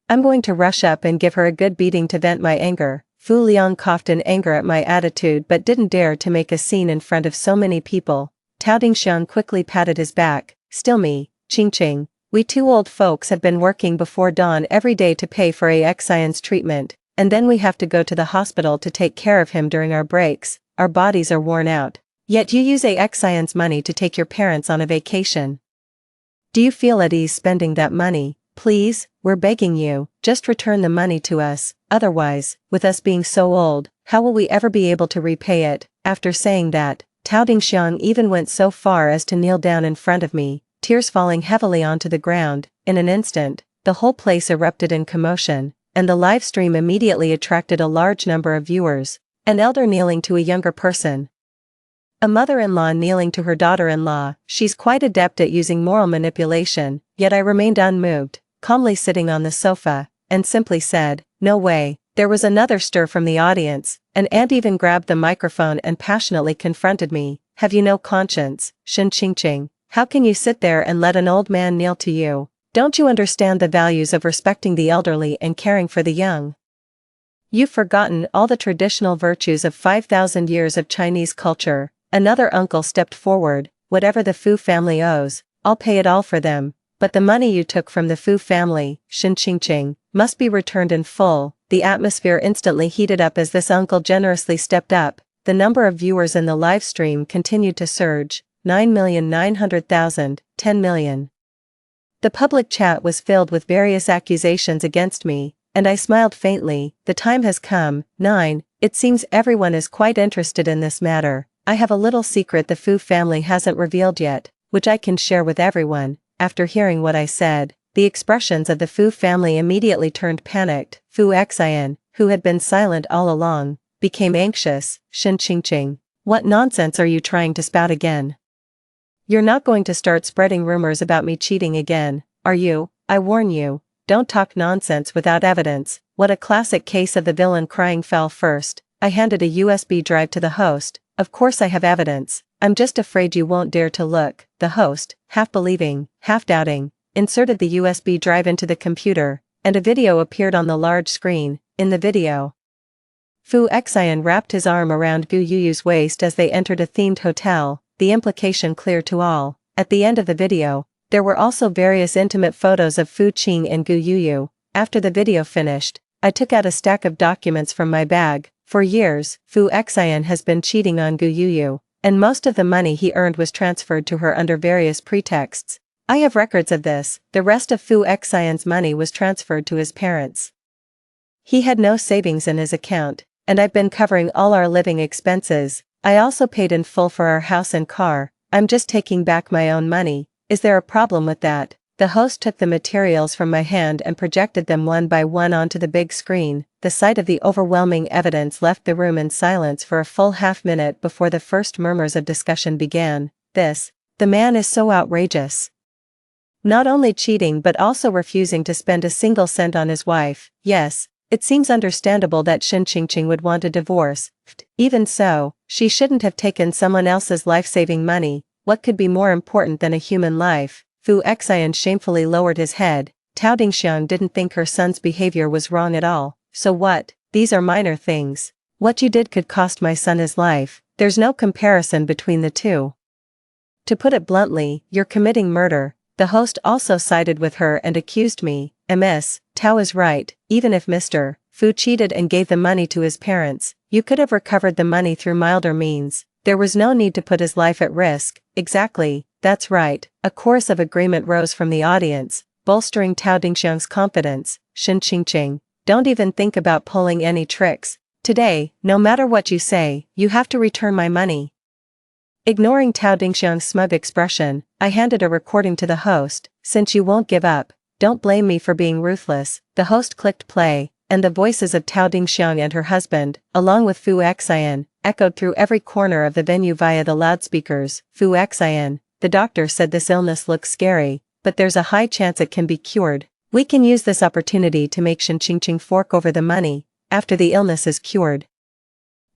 I'm going to rush up and give her a good beating to vent my anger. Fu Liang coughed in anger at my attitude but didn't dare to make a scene in front of so many people. Tao Dingxiang quickly patted his back. Still me, Qingqing. We two old folks have been working before dawn every day to pay for Xian's treatment, and then we have to go to the hospital to take care of him during our breaks. Our bodies are worn out. Yet you use Xian's money to take your parents on a vacation. Do you feel at ease spending that money? Please, we're begging you, just return the money to us. Otherwise, with us being so old, how will we ever be able to repay it? After saying that, Tao Dingxiang even went so far as to kneel down in front of me, tears falling heavily onto the ground. In an instant, the whole place erupted in commotion, and the live stream immediately attracted a large number of viewers. An elder kneeling to a younger person. A mother-in-law kneeling to her daughter-in-law. She's quite adept at using moral manipulation, yet I remained unmoved, calmly sitting on the sofa, and simply said, "No way." There was another stir from the audience. An aunt even grabbed the microphone and passionately confronted me. Have you no conscience, Shen Qingqing? How can you sit there and let an old man kneel to you? Don't you understand the values of respecting the elderly and caring for the young? You've forgotten all the traditional virtues of 5,000 years of Chinese culture. Another uncle stepped forward. Whatever the Fu family owes, I'll pay it all for them. But the money you took from the Fu family, Shen Qingqing, must be returned in full. The atmosphere instantly heated up as this uncle generously stepped up. The number of viewers in the live stream continued to surge. 9,900,000, 10 million. The public chat was filled with various accusations against me, and I smiled faintly. The time has come. 9. It seems everyone is quite interested in this matter. I have a little secret the Fu family hasn't revealed yet, which I can share with everyone. After hearing what I said, the expressions of the Fu family immediately turned panicked. Fu Xian, who had been silent all along, became anxious. Shen Qingqing, what nonsense are you trying to spout again? You're not going to start spreading rumors about me cheating again, are you? I warn you, don't talk nonsense without evidence. What a classic case of the villain crying foul first. I handed a USB drive to the host. Of course I have evidence. I'm just afraid you won't dare to look. The host, half believing, half doubting, inserted the USB drive into the computer, and a video appeared on the large screen. In the video, Fu Xian wrapped his arm around Gu Yuyu's waist as they entered a themed hotel, the implication clear to all. At the end of the video, there were also various intimate photos of Fu Qing and Gu Yuyu. After the video finished, I took out a stack of documents from my bag. For years, Fu Xian has been cheating on Gu Yuyu, and most of the money he earned was transferred to her under various pretexts. I have records of this. The rest of Fu Xian's money was transferred to his parents. He had no savings in his account, and I've been covering all our living expenses. I also paid in full for our house and car. I'm just taking back my own money. Is there a problem with that? The host took the materials from my hand and projected them one by one onto the big screen. The sight of the overwhelming evidence left the room in silence for a full half-minute before the first murmurs of discussion began. The man is so outrageous. Not only cheating but also refusing to spend a single cent on his wife. Yes, It seems understandable that Shin Qingqing would want a divorce. Even so, she shouldn't have taken someone else's life-saving money. What could be more important than a human life? Fu Xian shamefully lowered his head. Tao Dingxiang didn't think her son's behavior was wrong at all. So what? These are minor things. What you did could cost my son his life. There's no comparison between the two. To put it bluntly, you're committing murder. The host also sided with her and accused me. Miss, Tao is right. Even if Mr. Fu cheated and gave the money to his parents, you could have recovered the money through milder means. There was no need to put his life at risk. Exactly, that's right. A chorus of agreement rose from the audience, bolstering Tao Dingxiang's confidence. Shin Qingqing, don't even think about pulling any tricks. Today, no matter what you say, you have to return my money. Ignoring Tao Dingxiang's smug expression, I handed a recording to the host. Since you won't give up, don't blame me for being ruthless. The host clicked play, and the voices of Tao Dingxiang and her husband, along with Fu Xian, echoed through every corner of the venue via the loudspeakers. Fu Xian, the doctor said this illness looks scary, but there's a high chance it can be cured. We can use this opportunity to make Shin Qingqing fork over the money, after the illness is cured.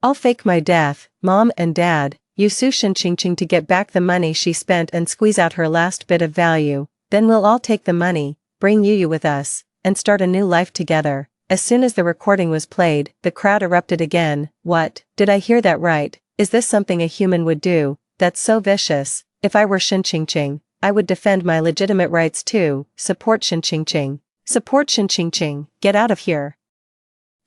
I'll fake my death, Mom and Dad. You sue Shin Qingqing to get back the money she spent and squeeze out her last bit of value. Then we'll all take the money, bring Yu with us, and start a new life together. As soon as the recording was played, the crowd erupted again. What? Did I hear that right? Is this something a human would do? That's so vicious. If I were Shin Qingqing, I would defend my legitimate rights too. Support Shin Qingqing. Support Shin Qingqing. Get out of here.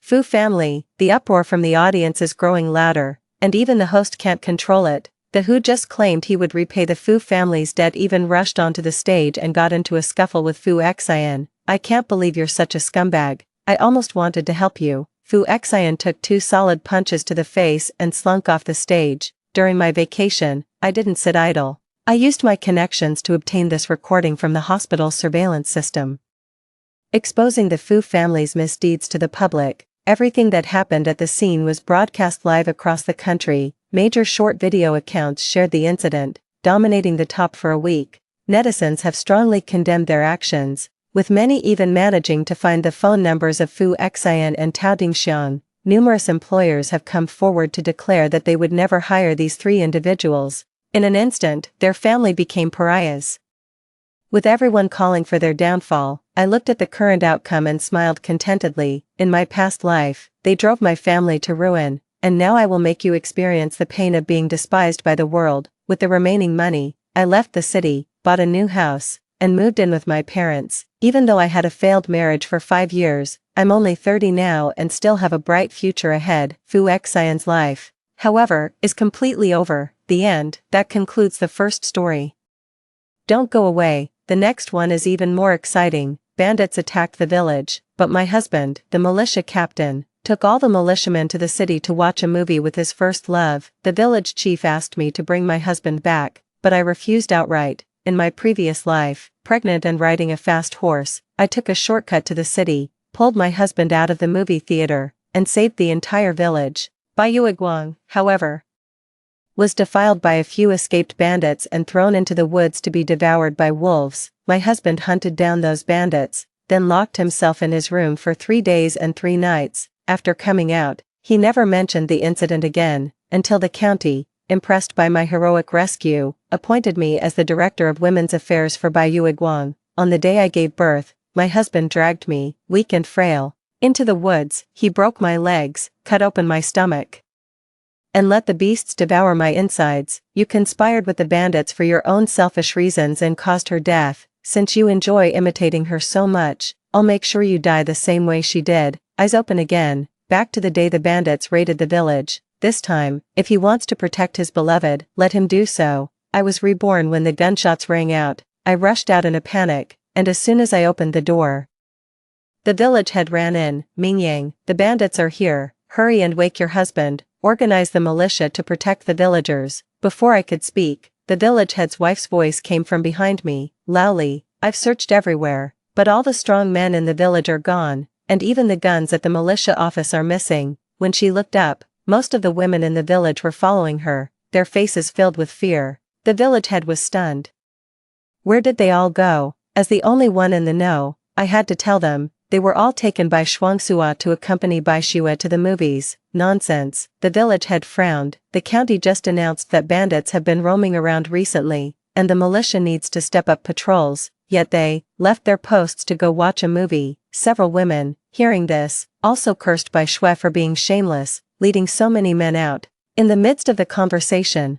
Fu family, the uproar from the audience is growing louder, and even the host can't control it. The who just claimed he would repay the Fu family's debt even rushed onto the stage and got into a scuffle with Fu Xian. I can't believe you're such a scumbag. I almost wanted to help you. Fu Xian took 2 solid punches to the face and slunk off the stage. During my vacation, I didn't sit idle. I used my connections to obtain this recording from the hospital's surveillance system. Exposing the Fu family's misdeeds to the public, everything that happened at the scene was broadcast live across the country. Major short video accounts shared the incident, dominating the top for a week. Netizens have strongly condemned their actions, with many even managing to find the phone numbers of Fu Xian and Tao Dingxiang. Numerous employers have come forward to declare that they would never hire these 3 individuals. In an instant, their family became pariahs. With everyone calling for their downfall, I looked at the current outcome and smiled contentedly. In my past life, they drove my family to ruin, and now I will make you experience the pain of being despised by the world. With the remaining money, I left the city, bought a new house, and moved in with my parents. Even though I had a failed marriage for 5 years, I'm only 30 now and still have a bright future ahead. Fu Xian's life, however, is completely over. The end. That concludes the first story. Don't go away, the next one is even more exciting. Bandits attacked the village, but my husband, the militia captain, took all the militiamen to the city to watch a movie with his first love. The village chief asked me to bring my husband back, but I refused outright. In my previous life, pregnant and riding a fast horse, I took a shortcut to the city, pulled my husband out of the movie theater, and saved the entire village. Baiyueguang, however, was defiled by a few escaped bandits and thrown into the woods to be devoured by wolves. My husband hunted down those bandits, then locked himself in his room for 3 days and 3 nights. After coming out, he never mentioned the incident again, until the county, impressed by my heroic rescue, appointed me as the director of women's affairs for Baiyueguang. On the day I gave birth, my husband dragged me, weak and frail, into the woods. He broke my legs, cut open my stomach, and let the beasts devour my insides. You conspired with the bandits for your own selfish reasons and caused her death. Since you enjoy imitating her so much, I'll make sure you die the same way she did. Eyes open again, back to the day the bandits raided the village. This time, if he wants to protect his beloved, let him do so. I was reborn when the gunshots rang out. I rushed out in a panic, and as soon as I opened the door, the village head ran in. Mingyang, the bandits are here. Hurry and wake your husband. Organize the militia to protect the villagers. Before I could speak, the village head's wife's voice came from behind me. Loudly, I've searched everywhere, but all the strong men in the village are gone, and even the guns at the militia office are missing. When she looked up, most of the women in the village were following her, their faces filled with fear. The village head was stunned. Where did they all go? As the only one in the know, I had to tell them. they were all taken by Shuangxua to accompany Bai Shue to the movies. Nonsense, the village head frowned. The county just announced that bandits have been roaming around recently, and the militia needs to step up patrols, yet they left their posts to go watch a movie. Several women, hearing this, also cursed Bai Shue for being shameless, leading so many men out. In the midst of the conversation,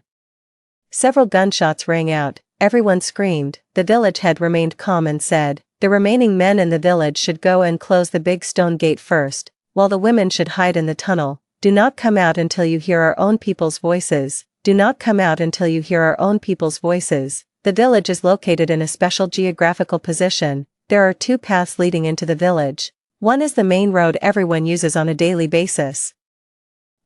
several gunshots rang out. Everyone screamed. The village head remained calm and said, "The remaining men in the village should go and close the big stone gate first, while the women should hide in the tunnel. Do not come out until you hear our own people's voices. Do not come out until you hear our own people's voices." The village is located in a special geographical position. There are two paths leading into the village. One is the main road everyone uses on a daily basis.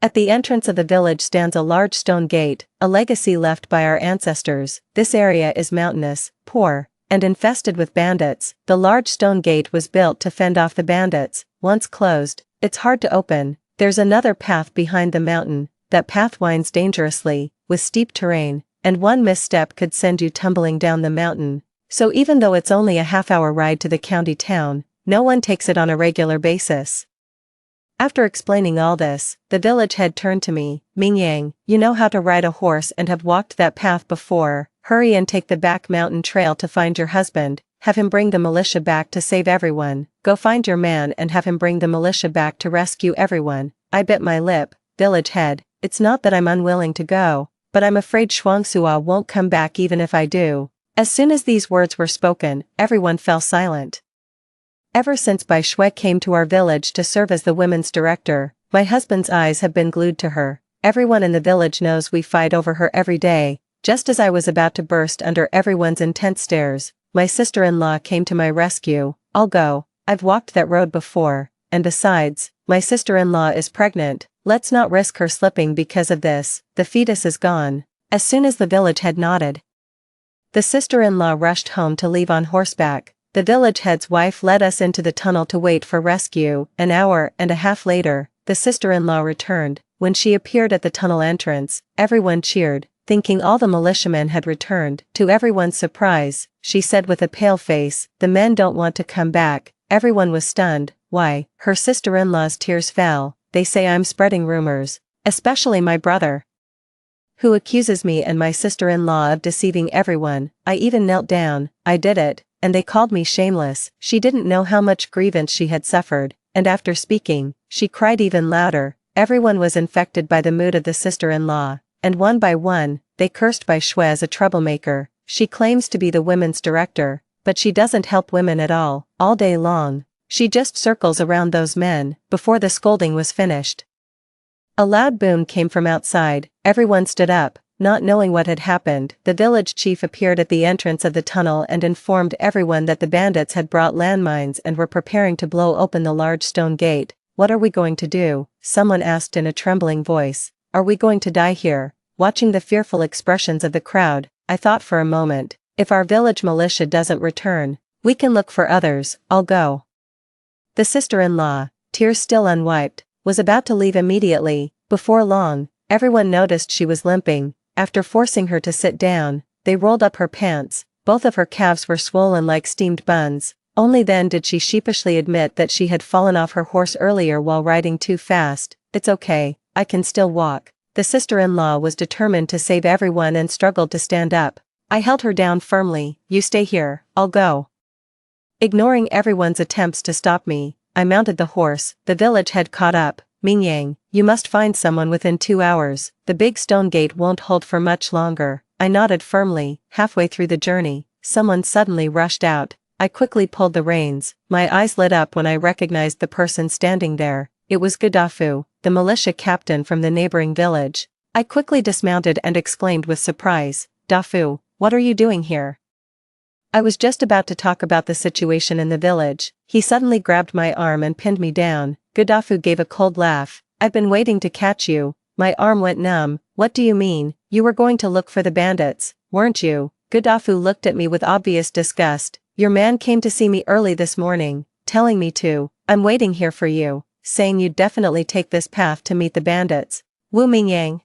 At the entrance of the village stands a large stone gate, a legacy left by our ancestors. This area is mountainous, poor, and infested with bandits. The large stone gate was built to fend off the bandits. Once closed, it's hard to open. There's another path behind the mountain. That path winds dangerously, with steep terrain, and one misstep could send you tumbling down the mountain. So even though it's only a half-hour ride to the county town, no one takes it on a regular basis. After explaining all this, the village head turned to me. "Ming Yang, you know how to ride a horse and have walked that path before. Hurry and take the back mountain trail to find your husband. Have him bring the militia back to save everyone. Go find your man and have him bring the militia back to rescue everyone." I bit my lip. Village head, it's not that I'm unwilling to go, but I'm afraid Shuangxua won't come back even if I do. As soon as these words were spoken, everyone fell silent. Ever since Bai Shue came to our village to serve as the women's director, my husband's eyes have been glued to her. Everyone in the village knows we fight over her every day. Just as I was about to burst under everyone's intense stares, my sister-in-law came to my rescue. "I'll go. I've walked that road before, and besides, my sister-in-law is pregnant. Let's not risk her slipping because of this. The fetus is gone." As soon as the village head nodded, the sister-in-law rushed home to leave on horseback. The village head's wife led us into the tunnel to wait for rescue. An hour and a half later, the sister-in-law returned. When she appeared at the tunnel entrance, everyone cheered, thinking all the militiamen had returned. To everyone's surprise, she said with a pale face, "The men don't want to come back." Everyone was stunned. Why? Her sister-in-law's tears fell. "They say I'm spreading rumors, especially my brother, who accuses me and my sister-in-law of deceiving everyone. I even knelt down. I did it. And they called me shameless." She didn't know how much grievance she had suffered, and after speaking, she cried even louder. Everyone was infected by the mood of the sister-in-law, and one by one, they cursed Bai Shue as a troublemaker. She claims to be the women's director, but she doesn't help women at all day long. She just circles around those men. Before the scolding was finished, a loud boom came from outside. Everyone stood up. Not knowing what had happened, the village chief appeared at the entrance of the tunnel and informed everyone that the bandits had brought landmines and were preparing to blow open the large stone gate. "What are we going to do?" someone asked in a trembling voice. "Are we going to die here?" Watching the fearful expressions of the crowd, I thought for a moment, if our village militia doesn't return, we can look for others. I'll go. The sister-in-law, tears still unwiped, was about to leave immediately. Before long, everyone noticed she was limping. After forcing her to sit down, they rolled up her pants. Both of her calves were swollen like steamed buns. Only then did she sheepishly admit that she had fallen off her horse earlier while riding too fast. "It's okay, I can still walk." The sister-in-law was determined to save everyone and struggled to stand up. I held her down firmly. "You stay here, I'll go." Ignoring everyone's attempts to stop me, I mounted the horse. The village head caught up. "Ming Yang, you must find someone within 2 hours. The big stone gate won't hold for much longer." I nodded firmly. Halfway through the journey, someone suddenly rushed out. I quickly pulled the reins. My eyes lit up when I recognized the person standing there. It was Gaddafi, the militia captain from the neighboring village. I quickly dismounted and exclaimed with surprise, "Dafu, what are you doing here?" I was just about to talk about the situation in the village. He suddenly grabbed my arm and pinned me down. Gaddafi gave a cold laugh. "I've been waiting to catch you." My arm went numb. "What do you mean? You were going to look for the bandits, weren't you?" Gaddafi looked at me with obvious disgust. "Your man came to see me early this morning, telling me to. I'm waiting here for you, saying you'd definitely take this path to meet the bandits." Wu Mingyang.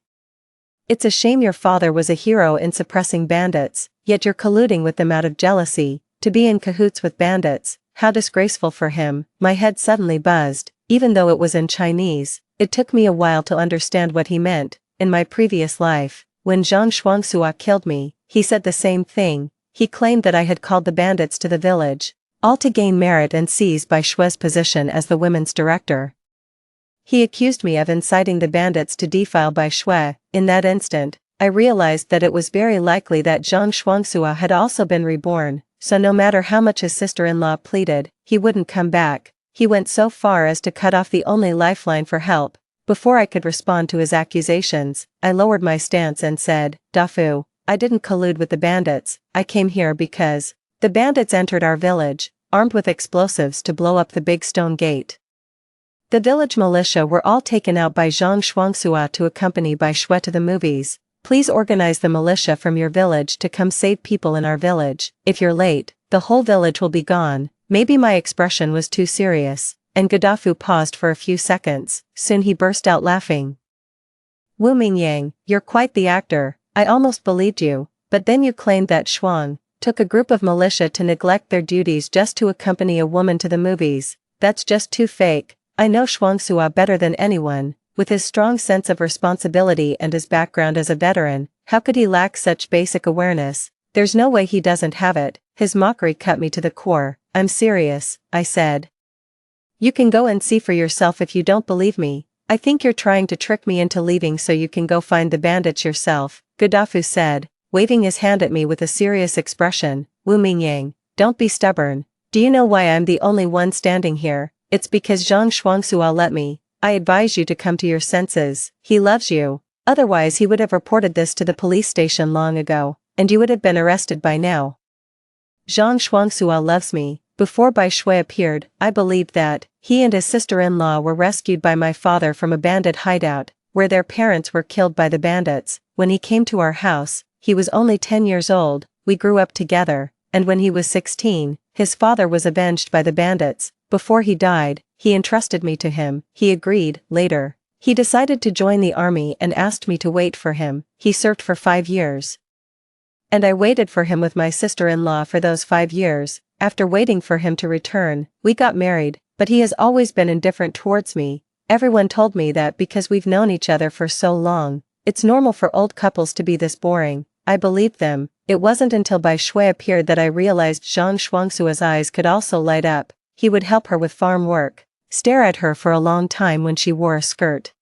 "It's a shame your father was a hero in suppressing bandits, yet you're colluding with them out of jealousy. To be in cahoots with bandits, how disgraceful for him. My head suddenly buzzed, even though it was in Chinese. It took me a while to understand what he meant. In my previous life, when Zhang Shuangsua killed me, he said the same thing. He claimed that I had called the bandits to the village, all to gain merit and seize Bai Shui's position as the women's director. He accused me of inciting the bandits to defile Bai Shui. In that instant, I realized that it was very likely that Zhang Shuangsua had also been reborn, so no matter how much his sister-in-law pleaded, he wouldn't come back. He went so far as to cut off the only lifeline for help. Before I could respond to his accusations, I lowered my stance and said, "Dafu, I didn't collude with the bandits. I came here because the bandits entered our village, armed with explosives to blow up the big stone gate. The village militia were all taken out by Zhang Shuangsua to accompany Bai Shui to the movies. Please organize the militia from your village to come save people in our village. If you're late, the whole village will be gone." Maybe my expression was too serious, and Gaddafi paused for a few seconds. Soon he burst out laughing. "Wu Mingyang, you're quite the actor. I almost believed you, but then you claimed that Shuang took a group of militia to neglect their duties just to accompany a woman to the movies. That's just too fake. I know Shuangsua better than anyone. With his strong sense of responsibility and his background as a veteran, how could he lack such basic awareness? There's no way he doesn't have it." His mockery cut me to the core. "I'm serious," I said. "You can go and see for yourself if you don't believe me. I think you're trying to trick me into leaving so you can go find the bandits yourself," Gaddafi said, waving his hand at me with a serious expression. "Wu Mingyang, don't be stubborn. Do you know why I'm the only one standing here? It's because Zhang Shuangsua let me. I advise you to come to your senses. He loves you. Otherwise he would have reported this to the police station long ago, and you would have been arrested by now. Zhang Shuangsua loves me. Before Bai Shui appeared, I believed that he and his sister-in-law were rescued by my father from a bandit hideout, where their parents were killed by the bandits. When he came to our house, he was only 10 years old. We grew up together, and when he was 16, his father was avenged by the bandits. Before he died, he entrusted me to him. He agreed. Later, he decided to join the army and asked me to wait for him. He served for 5 years. And I waited for him with my sister-in-law for those 5 years. After waiting for him to return, we got married, but he has always been indifferent towards me. Everyone told me that because we've known each other for so long, it's normal for old couples to be this boring. I believed them. It wasn't until Bai Shui appeared that I realized Zhang Shuangsua's eyes could also light up. He would help her with farm work, stare at her for a long time when she wore a skirt,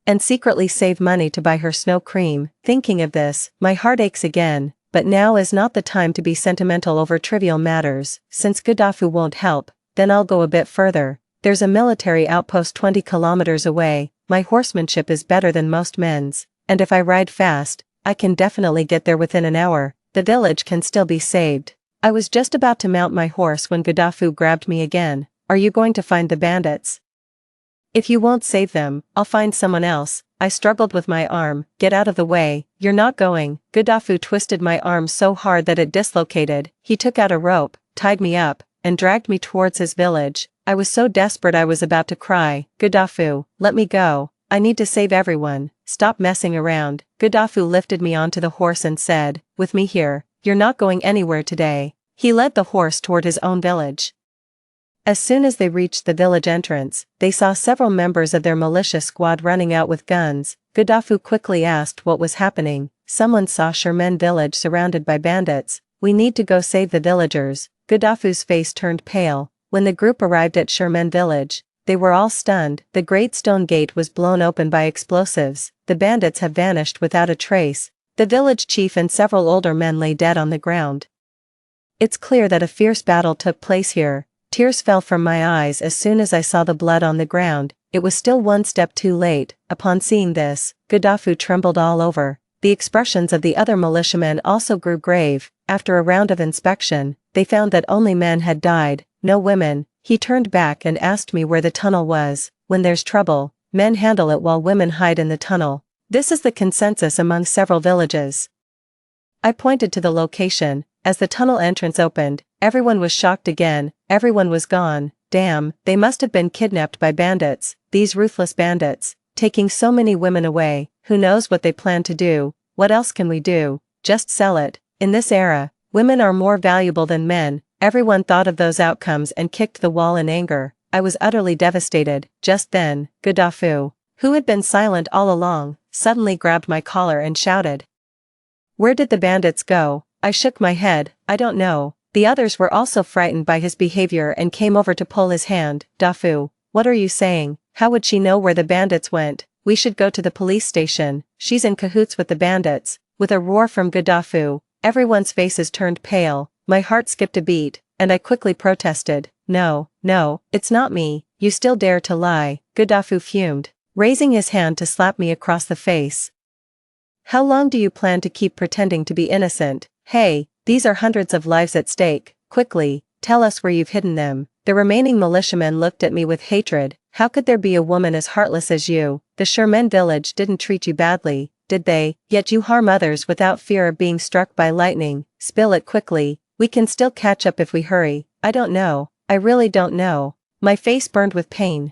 and secretly save money to buy her snow cream. Thinking of this, my heart aches again, but now is not the time to be sentimental over trivial matters. Since Gaddafi won't help, then I'll go a bit further. There's a military outpost 20 kilometers away. My horsemanship is better than most men's, and if I ride fast, I can definitely get there within an hour. The village can still be saved. I was just about to mount my horse when Gaddafi grabbed me again. "Are you going to find the bandits? If you won't save them, I'll find someone else." I struggled with my arm. "Get out of the way. You're not going." Gaddafi twisted my arm so hard that it dislocated. He took out a rope, tied me up, and dragged me towards his village. I was so desperate I was about to cry. "Gaddafi, let me go. I need to save everyone. Stop messing around." Gaddafi lifted me onto the horse and said, "With me here, you're not going anywhere today." He led the horse toward his own village. As soon as they reached the village entrance, they saw several members of their militia squad running out with guns. Gaddafi quickly asked what was happening. "Someone saw Sherman village surrounded by bandits. We need to go save the villagers." Gaddafi's face turned pale. When the group arrived at Sherman village, they were all stunned. The great stone gate was blown open by explosives. The bandits have vanished without a trace. The village chief and several older men lay dead on the ground. It's clear that a fierce battle took place here. Tears fell from my eyes as soon as I saw the blood on the ground. It was still one step too late. Upon seeing this, Gaddafi trembled all over. The expressions of the other militiamen also grew grave. After a round of inspection, they found that only men had died, no women. He turned back and asked me where the tunnel was. "When there's trouble, men handle it while women hide in the tunnel. This is the consensus among several villages." I pointed to the location. As the tunnel entrance opened, everyone was shocked again. Everyone was gone. Damn, they must have been kidnapped by bandits. These ruthless bandits, taking so many women away. Who knows what they plan to do? What else can we do? Just sell it. In this era, women are more valuable than men. Everyone thought of those outcomes and kicked the wall in anger. I was utterly devastated. Just then, Gaddafi, who had been silent all along, suddenly grabbed my collar and shouted. "Where did the bandits go?" I shook my head. "I don't know." The others were also frightened by his behavior and came over to pull his hand. "Dafu, what are you saying? How would she know where the bandits went? We should go to the police station. She's in cahoots with the bandits." With a roar from Gaddafi, everyone's faces turned pale. My heart skipped a beat, and I quickly protested. No, it's not me. You still dare to lie." Gaddafi fumed, raising his hand to slap me across the face. "How long do you plan to keep pretending to be innocent? Hey, these are hundreds of lives at stake. Quickly, tell us where you've hidden them." The remaining militiamen looked at me with hatred. "How could there be a woman as heartless as you? The Sherman village didn't treat you badly, did they? Yet you harm others without fear of being struck by lightning. Spill it quickly. We can still catch up if we hurry." "I don't know. I really don't know." My face burned with pain,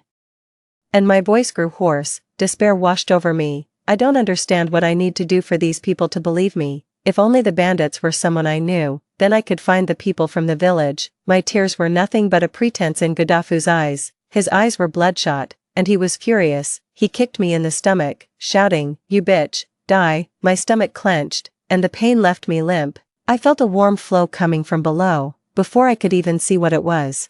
and my voice grew hoarse. Despair washed over me. I don't understand what I need to do for these people to believe me. If only the bandits were someone I knew, then I could find the people from the village. My tears were nothing but a pretense in Gaddafi's eyes. His eyes were bloodshot, and he was furious. He kicked me in the stomach, shouting, "You bitch, die." My stomach clenched, and the pain left me limp. I felt a warm flow coming from below, before I could even see what it was.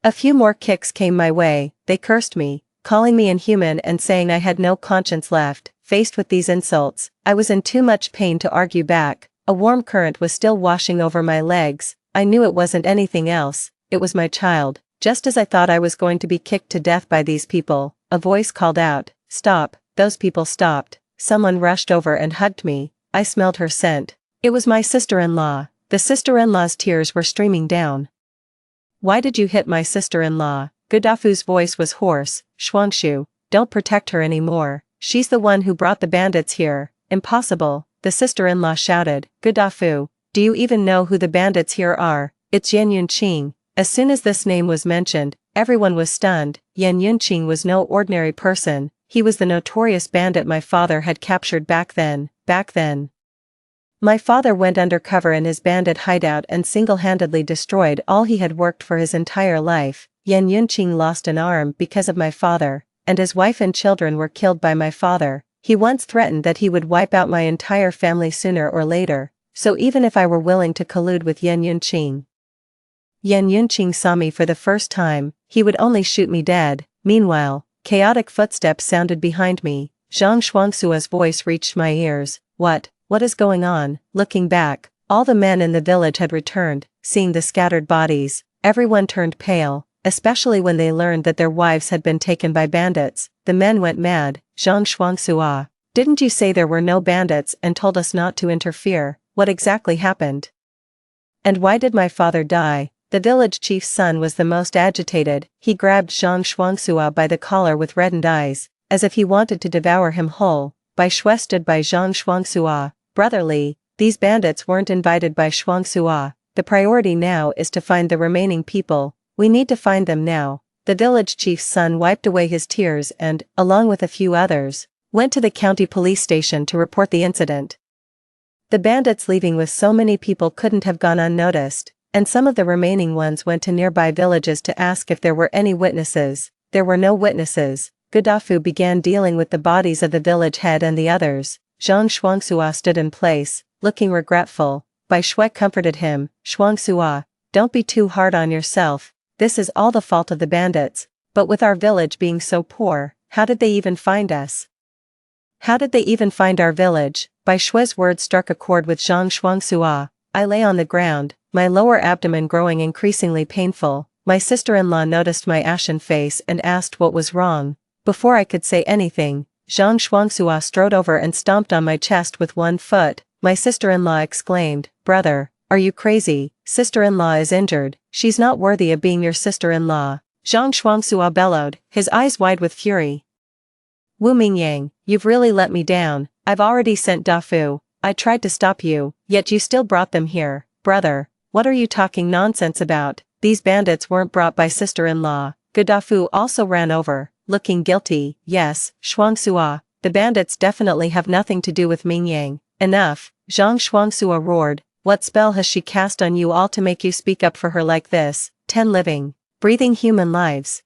A few more kicks came my way. They cursed me, calling me inhuman and saying I had no conscience left. Faced with these insults, I was in too much pain to argue back. A warm current was still washing over my legs. I knew it wasn't anything else, it was my child. Just as I thought I was going to be kicked to death by these people, a voice called out, "Stop." Those people stopped. Someone rushed over and hugged me. I smelled her scent. It was my sister-in-law. The sister-in-law's tears were streaming down. "Why did you hit my sister-in-law?" Gaddafi's voice was hoarse. "Shuangshu, don't protect her anymore. She's the one who brought the bandits here." "Impossible," the sister-in-law shouted. "Gaddafi, do you even know who the bandits here are? It's Yan Yunqing." As soon as this name was mentioned, everyone was stunned. Yan Yunqing was no ordinary person. He was the notorious bandit my father had captured back then. My father went undercover in his bandit hideout and single-handedly destroyed all he had worked for his entire life. Yan Yunqing lost an arm because of my father, and his wife and children were killed by my father. He once threatened that he would wipe out my entire family sooner or later, so even if I were willing to collude with Yan Yunqing saw me for the first time, he would only shoot me dead. Meanwhile, chaotic footsteps sounded behind me. Zhang Shuangsua's voice reached my ears. What is going on?" Looking back, all the men in the village had returned. Seeing the scattered bodies, everyone turned pale, especially when they learned that their wives had been taken by bandits. The men went mad. "Zhang Shuangsua, didn't you say there were no bandits and told us not to interfere? What exactly happened? And why did my father die?" The village chief's son was the most agitated. He grabbed Zhang Shuangsua by the collar with reddened eyes, as if he wanted to devour him whole. Bai Shui stood by Zhang Shuangsua. "Brotherly, these bandits weren't invited by Shuangsua. The priority now is to find the remaining people. We need to find them now." The village chief's son wiped away his tears and, along with a few others, went to the county police station to report the incident. The bandits leaving with so many people couldn't have gone unnoticed, and some of the remaining ones went to nearby villages to ask if there were any witnesses. There were no witnesses. Gaddafi began dealing with the bodies of the village head and the others. Zhang Shuangsua stood in place, looking regretful. Bai Shui comforted him. "Shuangsua, don't be too hard on yourself. This is all the fault of the bandits. But with our village being so poor, how did they even find us? How did they even find our village?" Bai Shui's words struck a chord with Zhang Shuangsua. I lay on the ground, my lower abdomen growing increasingly painful. My sister-in-law noticed my ashen face and asked what was wrong. Before I could say anything, Zhang Shuangsua strode over and stomped on my chest with one foot. My sister-in-law exclaimed, "Brother, are you crazy? Sister-in-law is injured. She's not worthy of being your sister-in-law." Zhang Shuangsua bellowed, his eyes wide with fury. "Wu Mingyang, you've really let me down. I've already sent Dafu. I tried to stop you, yet you still brought them here. Brother, what are you talking nonsense about? These bandits weren't brought by sister-in-law." Gaddafi also ran over, looking guilty. "Yes, Shuangsua, the bandits definitely have nothing to do with Mingyang." "Enough," Zhang Shuangsua roared. What spell has she cast on you all to make you speak up for her like this? 10 living, breathing human lives.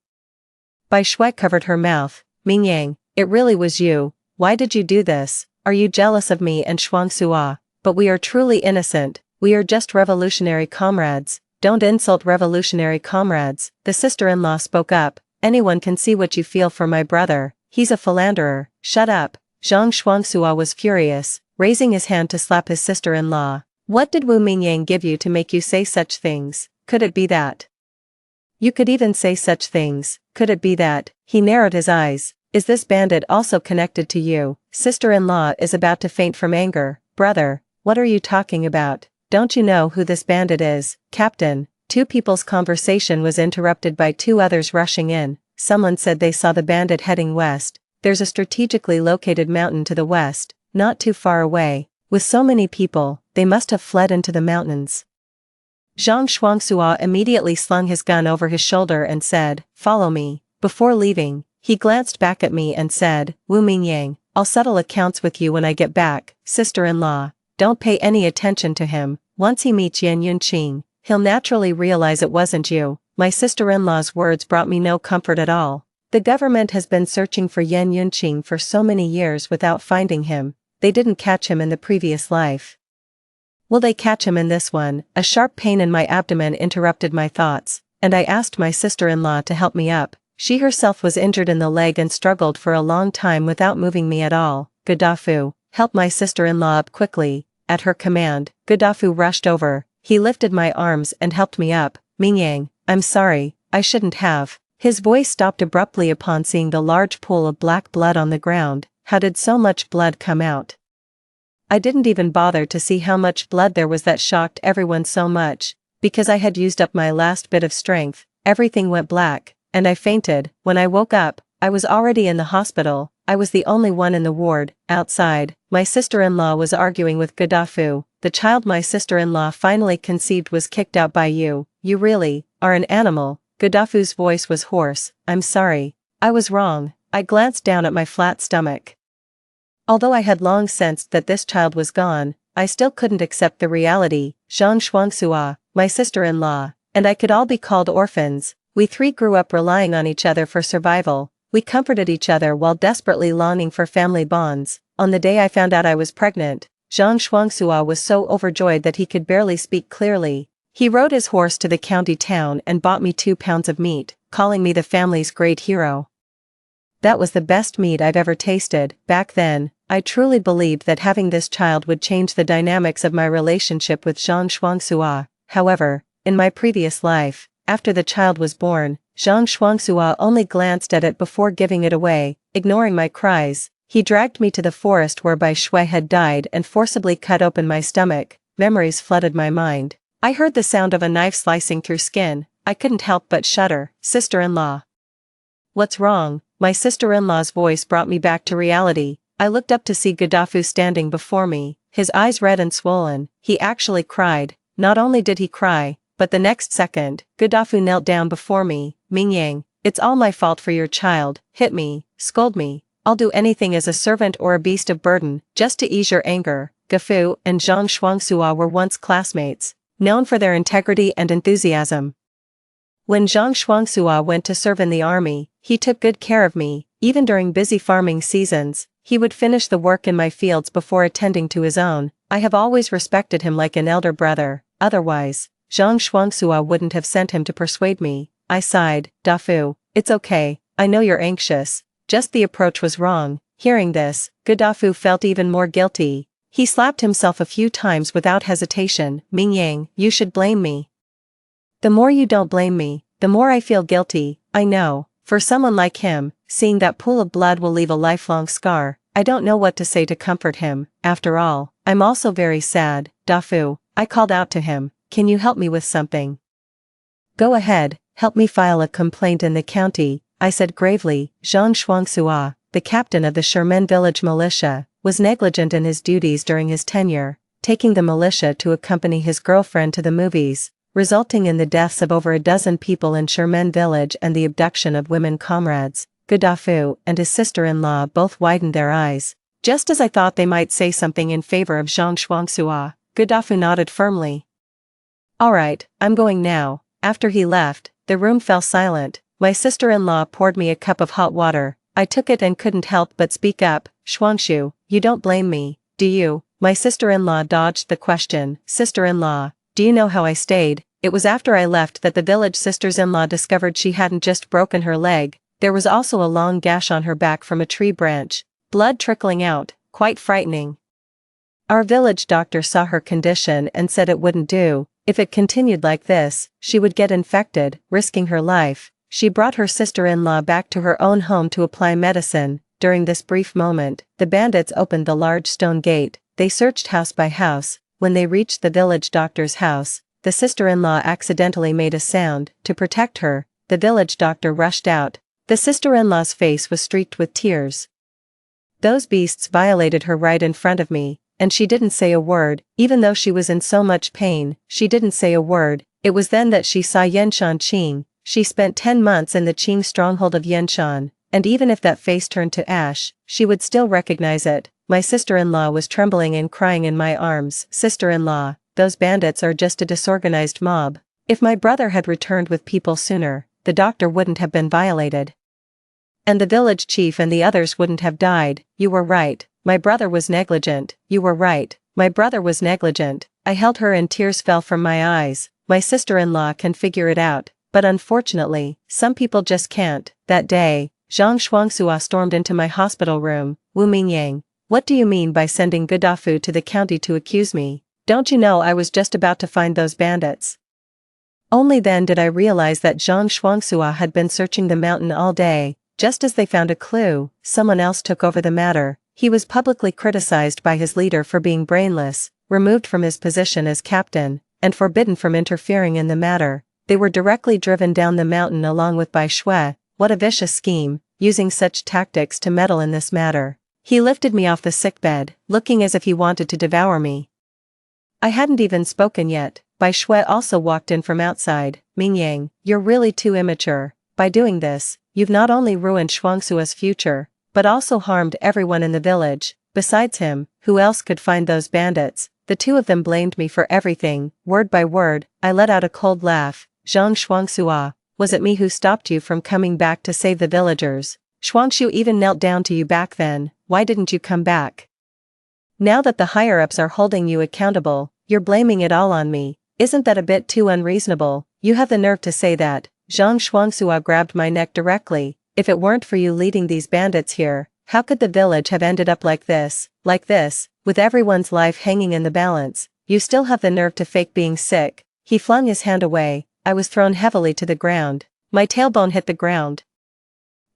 Bai Shui covered her mouth. Mingyang, it really was you. Why did you do this? Are you jealous of me and Shuangsua? But we are truly innocent. We are just revolutionary comrades. Don't insult revolutionary comrades. The sister-in-law spoke up. Anyone can see what you feel for my brother. He's a philanderer. Shut up. Zhang Shuangsua was furious, raising his hand to slap his sister-in-law. What did Wu Mingyang give you to make you say such things? Could it be that you could even say such things? Could it be that? He narrowed his eyes. Is this bandit also connected to you? Sister-in-law is about to faint from anger. Brother, what are you talking about? Don't you know who this bandit is? Captain. Two people's conversation was interrupted by two others rushing in. Someone said they saw the bandit heading west. There's a strategically located mountain to the west, not too far away. With so many people, they must have fled into the mountains. Zhang Shuangsua immediately slung his gun over his shoulder and said, "Follow me." Before leaving, he glanced back at me and said, "Wu Mingyang, I'll settle accounts with you when I get back." Sister-in-law, don't pay any attention to him. Once he meets Yan Yunqing, he'll naturally realize it wasn't you. My sister-in-law's words brought me no comfort at all. The government has been searching for Yan Yunqing for so many years without finding him. They didn't catch him in the previous life. Will they catch him in this one? A sharp pain in my abdomen interrupted my thoughts, and I asked my sister-in-law to help me up. She herself was injured in the leg and struggled for a long time without moving me at all. Gaddafi, help my sister-in-law up quickly. At her command, Gaddafi rushed over. He lifted my arms and helped me up. Mingyang, I'm sorry, I shouldn't have. His voice stopped abruptly upon seeing the large pool of black blood on the ground. How did so much blood come out? I didn't even bother to see how much blood there was. That shocked everyone so much. Because I had used up my last bit of strength, everything went black, and I fainted. When I woke up, I was already in the hospital. I was the only one in the ward. Outside, my sister-in-law was arguing with Gaddafi. The child my sister-in-law finally conceived was kicked out by you. You really are an animal. Gaddafi's voice was hoarse. I'm sorry. I was wrong. I glanced down at my flat stomach. Although I had long sensed that this child was gone, I still couldn't accept the reality. Zhang Shuangsua, my sister-in-law, and I could all be called orphans. We three grew up relying on each other for survival. We comforted each other while desperately longing for family bonds. On the day I found out I was pregnant, Zhang Shuangsua was so overjoyed that he could barely speak clearly. He rode his horse to the county town and bought me 2 pounds of meat, calling me the family's great hero. That was the best meat I've ever tasted. Back then, I truly believed that having this child would change the dynamics of my relationship with Zhang Shuangsua. However, in my previous life, after the child was born, Zhang Shuangsua only glanced at it before giving it away. Ignoring my cries, he dragged me to the forest where Bai Shui had died and forcibly cut open my stomach. Memories flooded my mind. I heard the sound of a knife slicing through skin. I couldn't help but shudder. Sister-in-law. What's wrong? My sister-in-law's voice brought me back to reality. I looked up to see Gaddafi standing before me, his eyes red and swollen. He actually cried. Not only did he cry, but the next second, Gaddafi knelt down before me. Mingyang, it's all my fault for your child. Hit me, scold me. I'll do anything as a servant or a beast of burden, just to ease your anger. Gafu and Zhang Shuangsua were once classmates, known for their integrity and enthusiasm. When Zhang Shuangsua went to serve in the army, he took good care of me. Even during busy farming seasons, he would finish the work in my fields before attending to his own. I have always respected him like an elder brother. Otherwise, Zhang Shuangsua wouldn't have sent him to persuade me. I sighed. Dafu, it's okay, I know you're anxious. Just the approach was wrong. Hearing this, Gaddafi felt even more guilty. He slapped himself a few times without hesitation. Mingyang, you should blame me. The more you don't blame me, the more I feel guilty. I know, for someone like him, seeing that pool of blood will leave a lifelong scar. I don't know what to say to comfort him. After all, I'm also very sad. Dafu, I called out to him, can you help me with something? Go ahead, help me file a complaint in the county, I said gravely. Zhang Shuangsua, the captain of the Sherman village militia, was negligent in his duties during his tenure, taking the militia to accompany his girlfriend to the movies, resulting in the deaths of over a dozen people in Sherman village and the abduction of women comrades. Gaddafi and his sister-in-law both widened their eyes. Just as I thought they might say something in favor of Zhang Shuangsua, Godoffu nodded firmly. Alright, I'm going now. After he left, the room fell silent. My sister-in-law poured me a cup of hot water. I took it and couldn't help but speak up. Shuangshu, you don't blame me, do you? My sister-in-law dodged the question. Sister-in-law, do you know how I stayed? It was after I left that the village sisters-in-law discovered she hadn't just broken her leg, there was also a long gash on her back from a tree branch. Blood trickling out, quite frightening. Our village doctor saw her condition and said it wouldn't do. If it continued like this, she would get infected, risking her life. She brought her sister-in-law back to her own home to apply medicine. During this brief moment, the bandits opened the large stone gate. They searched house by house. When they reached the village doctor's house, the sister-in-law accidentally made a sound. To protect her, the village doctor rushed out. The sister-in-law's face was streaked with tears. Those beasts violated her right in front of me, and she didn't say a word, even though she was in so much pain. She didn't say a word. It was then that she saw Yenshan Qing. She spent 10 months in the Qing stronghold of Yenshan, and even if that face turned to ash, she would still recognize it. My sister-in-law was trembling and crying in my arms. Sister-in-law, those bandits are just a disorganized mob. If my brother had returned with people sooner, the doctor wouldn't have been violated. And the village chief and the others wouldn't have died. You were right. My brother was negligent. You were right. My brother was negligent. I held her and tears fell from my eyes. My sister-in-law can figure it out, but unfortunately, some people just can't. That day, Zhang Shuangsua stormed into my hospital room. Wu Mingyang, what do you mean by sending Godoffu to the county to accuse me? Don't you know I was just about to find those bandits? Only then did I realize that Zhang Shuangsua had been searching the mountain all day. Just as they found a clue, someone else took over the matter. He was publicly criticized by his leader for being brainless, removed from his position as captain, and forbidden from interfering in the matter. They were directly driven down the mountain along with Bai Shui. What a vicious scheme, using such tactics to meddle in this matter. He lifted me off the sickbed, looking as if he wanted to devour me. I hadn't even spoken yet. Bai Shui also walked in from outside. Mingyang, you're really too immature. By doing this, you've not only ruined Shuangsua's future, but also harmed everyone in the village. Besides him, who else could find those bandits? The two of them blamed me for everything. Word by word, I let out a cold laugh. Zhang Shuangsua, was it me who stopped you from coming back to save the villagers? Shuangshu even knelt down to you back then. Why didn't you come back? Now that the higher-ups are holding you accountable, you're blaming it all on me. Isn't that a bit too unreasonable? You have the nerve to say that. Zhang Shuangsua grabbed my neck directly. If it weren't for you leading these bandits here, how could the village have ended up like this, with everyone's life hanging in the balance? You still have the nerve to fake being sick. He flung his hand away. I was thrown heavily to the ground. My tailbone hit the ground,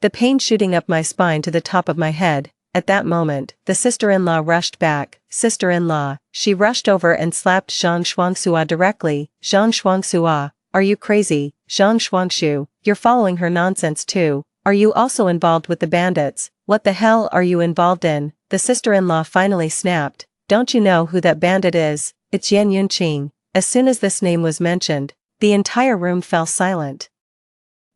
the pain shooting up my spine to the top of my head. At that moment, the sister-in-law rushed back. Sister-in-law, she rushed over and slapped Zhang Shuangsua directly. Zhang Shuangsua, are you crazy? Zhang Shuangshu, you're following her nonsense too. Are you also involved with the bandits? What the hell are you involved in? The sister-in-law finally snapped. Don't you know who that bandit is? It's Yan Yunqing. As soon as this name was mentioned, the entire room fell silent.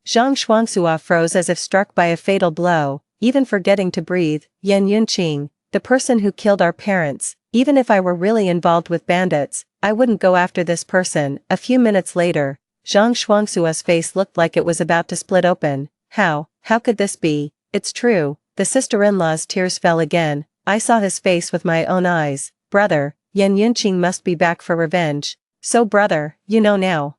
Zhang Shuangsua froze as if struck by a fatal blow, even forgetting to breathe. Yan Yunqing, the person who killed our parents. Even if I were really involved with bandits, I wouldn't go after this person. A few minutes later, Zhang Shuangsua's face looked like it was about to split open. How could this be? It's true. The sister-in-law's tears fell again. I saw his face with my own eyes. Brother, Yan Yunqing must be back for revenge. So brother, you know now.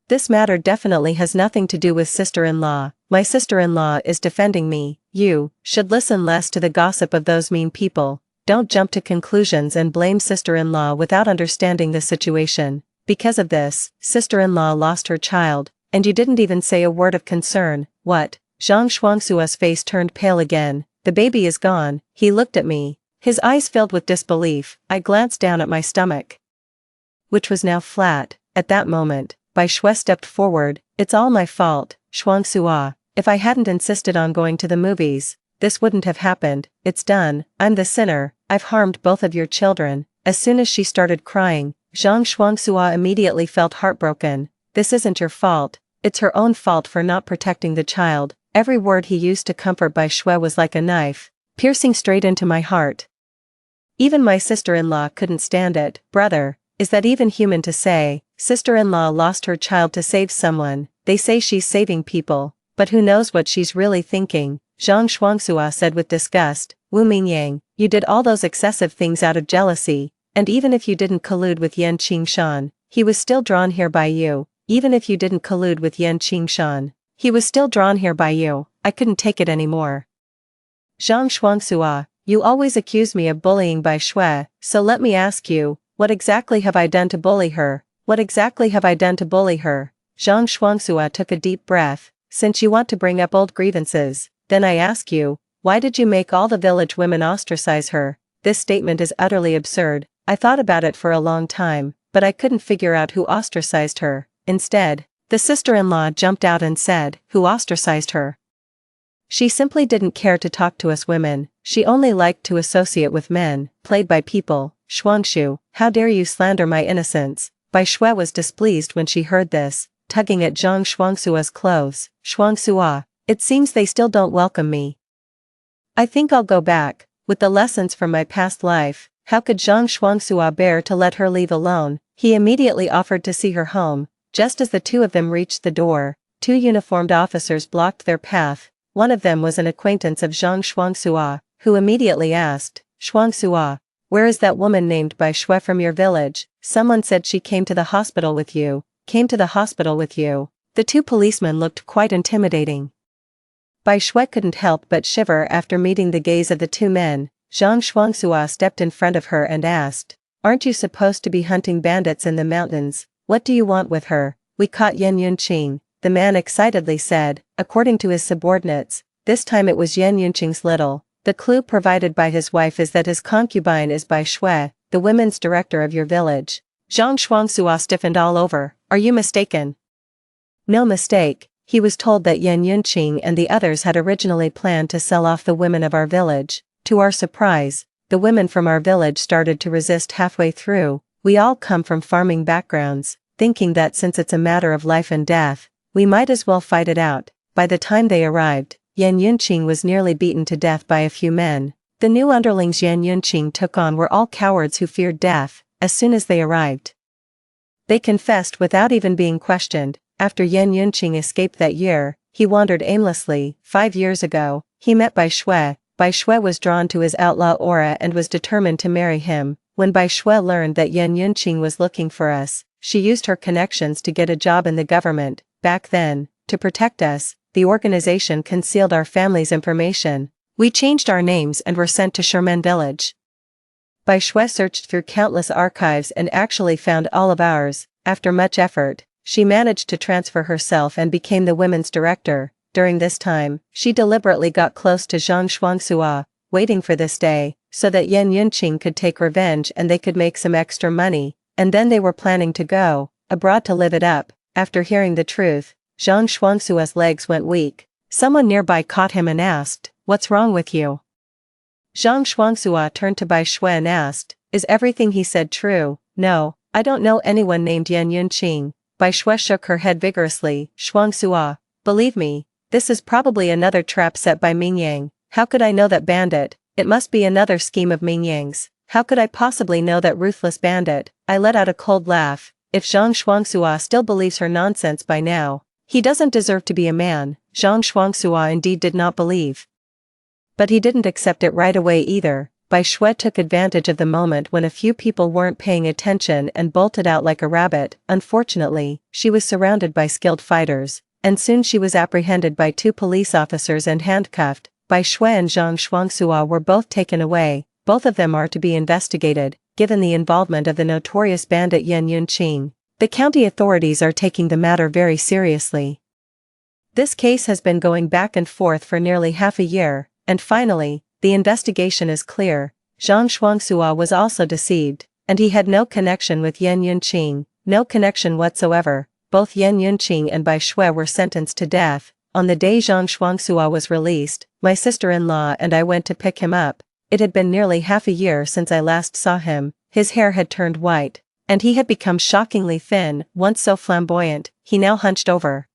This matter definitely has nothing to do with sister-in-law. My sister-in-law is defending me. You should listen less to the gossip of those mean people. Don't jump to conclusions and blame sister-in-law without understanding the situation. Because of this, sister-in-law lost her child, and you didn't even say a word of concern. What? Zhang Shuangsua's face turned pale again. The baby is gone. He looked at me, his eyes filled with disbelief. I glanced down at my stomach, which was now flat. At that moment, Bai Shui stepped forward. It's all my fault, Shuangsua. If I hadn't insisted on going to the movies, this wouldn't have happened. It's done. I'm the sinner. I've harmed both of your children. As soon as she started crying, Zhang Shuangsua immediately felt heartbroken. This isn't your fault. It's her own fault for not protecting the child. Every word he used to comfort Bai Shui was like a knife, piercing straight into my heart. Even my sister-in-law couldn't stand it. Brother, is that even human to say? Sister-in-law lost her child to save someone. They say she's saving people, but who knows what she's really thinking, Zhang Shuangsua said with disgust. Wu Mingyang, you did all those excessive things out of jealousy, and even if you didn't collude with Yan Qingshan, he was still drawn here by you. Even if you didn't collude with Yan Qingshan, he was still drawn here by you. I couldn't take it anymore. Zhang Shuangsua, you always accuse me of bullying Bai Shui, so let me ask you, what exactly have I done to bully her? What exactly have I done to bully her? Zhang Shuangsua took a deep breath. Since you want to bring up old grievances, then I ask you, why did you make all the village women ostracize her? This statement is utterly absurd. I thought about it for a long time, but I couldn't figure out who ostracized her. Instead, the sister-in-law jumped out and said, who ostracized her? She simply didn't care to talk to us women, she only liked to associate with men, played by people. Shuangshu, how dare you slander my innocence? Bai Shui was displeased when she heard this, tugging at Zhang Shuangsua's clothes. Shuangsua, it seems they still don't welcome me. I think I'll go back, with the lessons from my past life. How could Zhang Shuangsua bear to let her leave alone? He immediately offered to see her home. Just as the two of them reached the door, two uniformed officers blocked their path. One of them was an acquaintance of Zhang Shuangsua, who immediately asked, Shuangsua, where is that woman named Bai Shui from your village? Someone said she came to the hospital with you. Came to the hospital with you. The two policemen looked quite intimidating. Bai Shui couldn't help but shiver after meeting the gaze of the two men. Zhang Shuangsua stepped in front of her and asked, aren't you supposed to be hunting bandits in the mountains? What do you want with her? We caught Yan Yunqing, the man excitedly said, according to his subordinates. This time it was Yan Yunqing's little. The clue provided by his wife is that his concubine is Bai Shui, the women's director of your village. Zhang Shuangsua stiffened all over. Are you mistaken? No mistake. He was told that Yan Yunqing and the others had originally planned to sell off the women of our village. To our surprise, the women from our village started to resist halfway through. We all come from farming backgrounds, thinking that since it's a matter of life and death, we might as well fight it out. By the time they arrived, Yan Yunqing was nearly beaten to death by a few men. The new underlings Yan Yunqing took on were all cowards who feared death. As soon as they arrived, they confessed without even being questioned. After Yan Yunqing escaped that year, he wandered aimlessly. 5 years ago, he met Bai Shui. Bai Shui was drawn to his outlaw aura and was determined to marry him. When Bai Shui learned that Yan Yunqing was looking for us, she used her connections to get a job in the government. Back then, to protect us, the organization concealed our family's information. We changed our names and were sent to Sherman village. Bai Shui searched through countless archives and actually found all of ours. After much effort, she managed to transfer herself and became the women's director. During this time, she deliberately got close to Zhang Shuangsua, waiting for this day, so that Yan Yunqing could take revenge and they could make some extra money, and then they were planning to go abroad to live it up. After hearing the truth, Zhang Shuangsua's legs went weak. Someone nearby caught him and asked, what's wrong with you? Zhang Shuangsua turned to Bai Shui and asked, is everything he said true? No, I don't know anyone named Yan Yunqing. Bai Shui shook her head vigorously. Shuangsua, believe me, this is probably another trap set by Mingyang. How could I know that bandit? It must be another scheme of Mingyang's. How could I possibly know that ruthless bandit? I let out a cold laugh. If Zhang Shuangsua still believes her nonsense by now, he doesn't deserve to be a man. Zhang Shuangsua indeed did not believe. But he didn't accept it right away either. Bai Shui took advantage of the moment when a few people weren't paying attention and bolted out like a rabbit. Unfortunately, she was surrounded by skilled fighters, and soon she was apprehended by 2 police officers and handcuffed. Bai Shui and Zhang Shuangsua were both taken away. Both of them are to be investigated, given the involvement of the notorious bandit Yan Yunqing. The county authorities are taking the matter very seriously. This case has been going back and forth for nearly half a year, and finally, the investigation is clear. Zhang Shuangsua was also deceived, and he had no connection with Yan Yunqing, no connection whatsoever. Both Yan Yunqing and Bai Shui were sentenced to death. On the day Zhang Shuangsua was released, my sister-in-law and I went to pick him up. It had been nearly half a year since I last saw him. His hair had turned white, and he had become shockingly thin. Once so flamboyant, he now hunched over.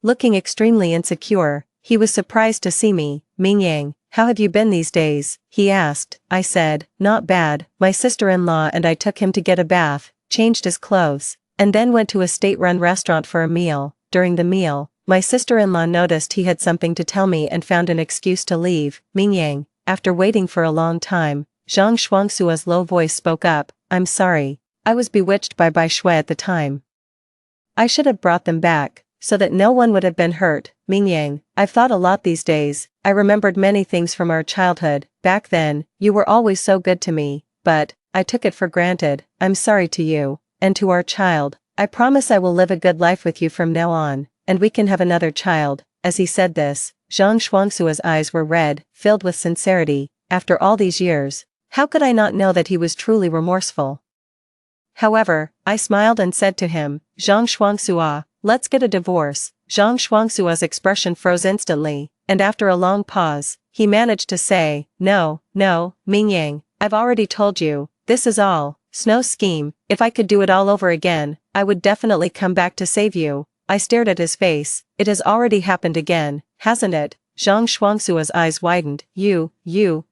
Looking extremely insecure, he was surprised to see me. Mingyang, "How have you been these days?" he asked. I said, "Not bad." My sister-in-law and I took him to get a bath, changed his clothes, and then went to a state-run restaurant for a meal. During the meal, my sister-in-law noticed he had something to tell me and found an excuse to leave. Mingyang, after waiting for a long time, Zhang Shuangsua's low voice spoke up. "I'm sorry. I was bewitched by Bai Shui at the time. I should have brought them back, so that no one would have been hurt." Mingyang, I've thought a lot these days. I remembered many things from our childhood. Back then, you were always so good to me, but I took it for granted. I'm sorry to you, and to our child. I promise I will live a good life with you from now on, and we can have another child. As he said this, Zhang Shuangsua's eyes were red, filled with sincerity. After all these years, how could I not know that he was truly remorseful? However, I smiled and said to him, "Zhang Shuangsua, let's get a divorce." Zhang Shuangsua's expression froze instantly, and after a long pause, he managed to say, "No, Mingyang, I've already told you, this is all Snow scheme. If I could do it all over again, I would definitely come back to save you." I stared at his face. "It has already happened again, hasn't it?" Zhang Shuangsua's eyes widened. You,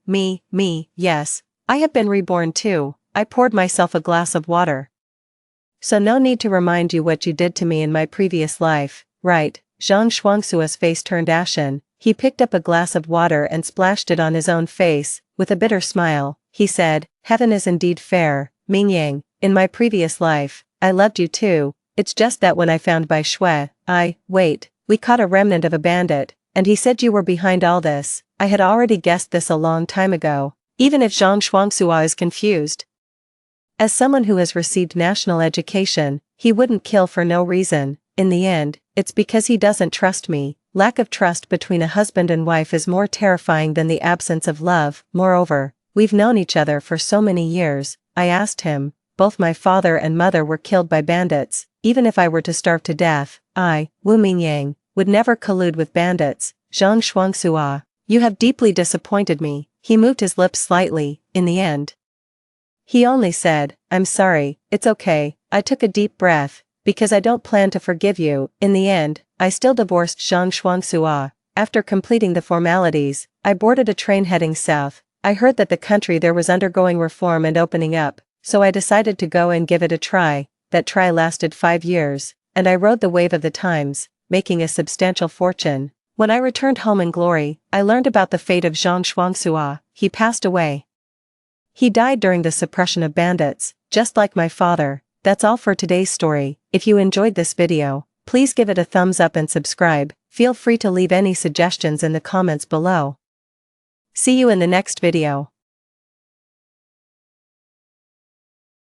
me, yes. I have been reborn too." I poured myself a glass of water. "So no need to remind you what you did to me in my previous life, right?" Zhang Shuangsua's face turned ashen. He picked up a glass of water and splashed it on his own face. With a bitter smile, he said, "Heaven is indeed fair, Mingyang. In my previous life, I loved you too. It's just that when I found Bai Shui, we caught a remnant of a bandit, and he said you were behind all this." I had already guessed this a long time ago, even if Zhang Shuangsua is confused. As someone who has received national education, he wouldn't kill for no reason. In the end, it's because he doesn't trust me. Lack of trust between a husband and wife is more terrifying than the absence of love. Moreover, we've known each other for so many years. I asked him, both my father and mother were killed by bandits. Even if I were to starve to death, Wu Mingyang, would never collude with bandits. Zhang Shuangsua, you have deeply disappointed me. He moved his lips slightly. In the end, he only said, "I'm sorry, it's okay." I took a deep breath, because I don't plan to forgive you. In the end, I still divorced Zhang Shuangsua. After completing the formalities, I boarded a train heading south. I heard that the country there was undergoing reform and opening up, so I decided to go and give it a try. That try lasted 5 years, and I rode the wave of the times, making a substantial fortune. When I returned home in glory, I learned about the fate of Zhang Shuangsua. He passed away. He died during the suppression of bandits, just like my father. That's all for today's story. If you enjoyed this video, please give it a thumbs up and subscribe. Feel free to leave any suggestions in the comments below. See you in the next video.